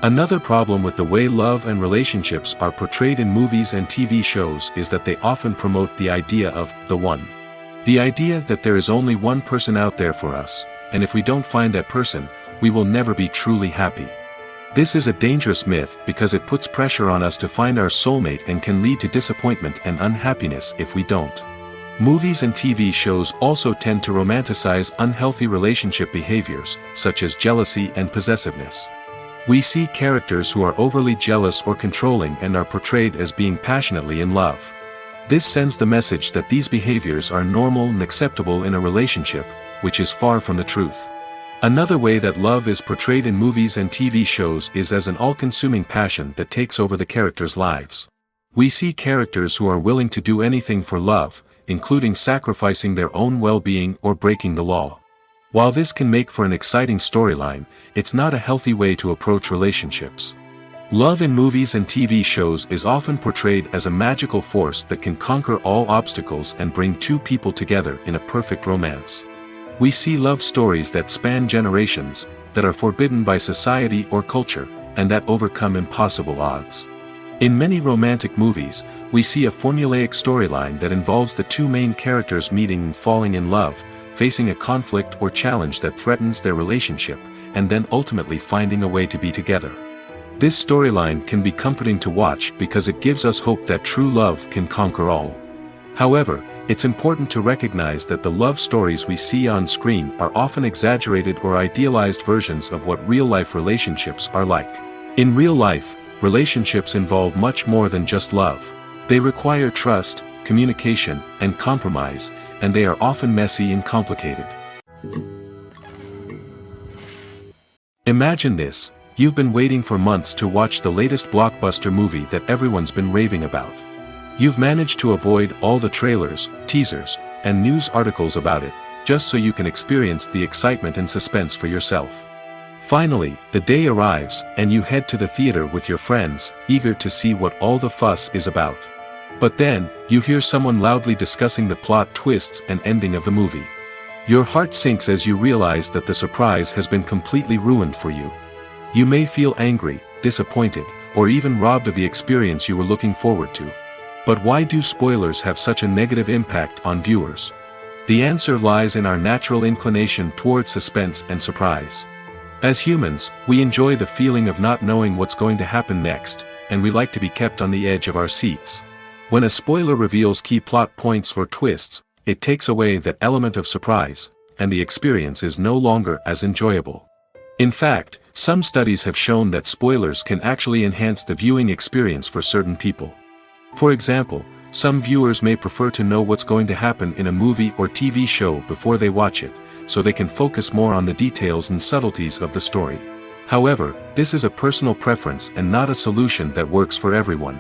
S1: Another problem with the way love and relationships are portrayed in movies and TV shows is that they often promote the idea of the one. The idea that there is only one person out there for us, and if we don't find that person, we will never be truly happy. This is a dangerous myth because it puts pressure on us to find our soulmate and can lead to disappointment and unhappiness if we don't. Movies and TV shows also tend to romanticize unhealthy relationship behaviors, such as jealousy and possessiveness. We see characters who are overly jealous or controlling and are portrayed as being passionately in love. This sends the message that these behaviors are normal and acceptable in a relationship, which is far from the truth. Another way that love is portrayed in movies and TV shows is as an all-consuming passion that takes over the characters' lives. We see characters who are willing to do anything for love, including sacrificing their own well-being or breaking the law. While this can make for an exciting storyline, it's not a healthy way to approach relationships. Love in movies and TV shows is often portrayed as a magical force that can conquer all obstacles and bring two people together in a perfect romance. We see love stories that span generations, that are forbidden by society or culture, and that overcome impossible odds. In many romantic movies, we see a formulaic storyline that involves the two main characters meeting and falling in love, facing a conflict or challenge that threatens their relationship, and then ultimately finding a way to be together. This storyline can be comforting to watch because it gives us hope that true love can conquer all. However, it's important to recognize that the love stories we see on screen are often exaggerated or idealized versions of what real-life relationships are like. In real life, relationships involve much more than just love. They require trust, communication, and compromise, and they are often messy and complicated. Imagine this: you've been waiting for months to watch the latest blockbuster movie that everyone's been raving about. You've managed to avoid all the trailers, teasers, and news articles about it, just so you can experience the excitement and suspense for yourself. Finally, the day arrives, and you head to the theater with your friends, eager to see what all the fuss is about. But then, you hear someone loudly discussing the plot twists and ending of the movie. Your heart sinks as you realize that the surprise has been completely ruined for you. You may feel angry, disappointed, or even robbed of the experience you were looking forward to. But why do spoilers have such a negative impact on viewers? The answer lies in our natural inclination toward suspense and surprise. As humans, we enjoy the feeling of not knowing what's going to happen next, and we like to be kept on the edge of our seats. When a spoiler reveals key plot points or twists, it takes away that element of surprise, and the experience is no longer as enjoyable. In fact, some studies have shown that spoilers can actually enhance the viewing experience for certain people. For example, some viewers may prefer to know what's going to happen in a movie or TV show before they watch it, so they can focus more on the details and subtleties of the story. However, this is a personal preference and not a solution that works for everyone.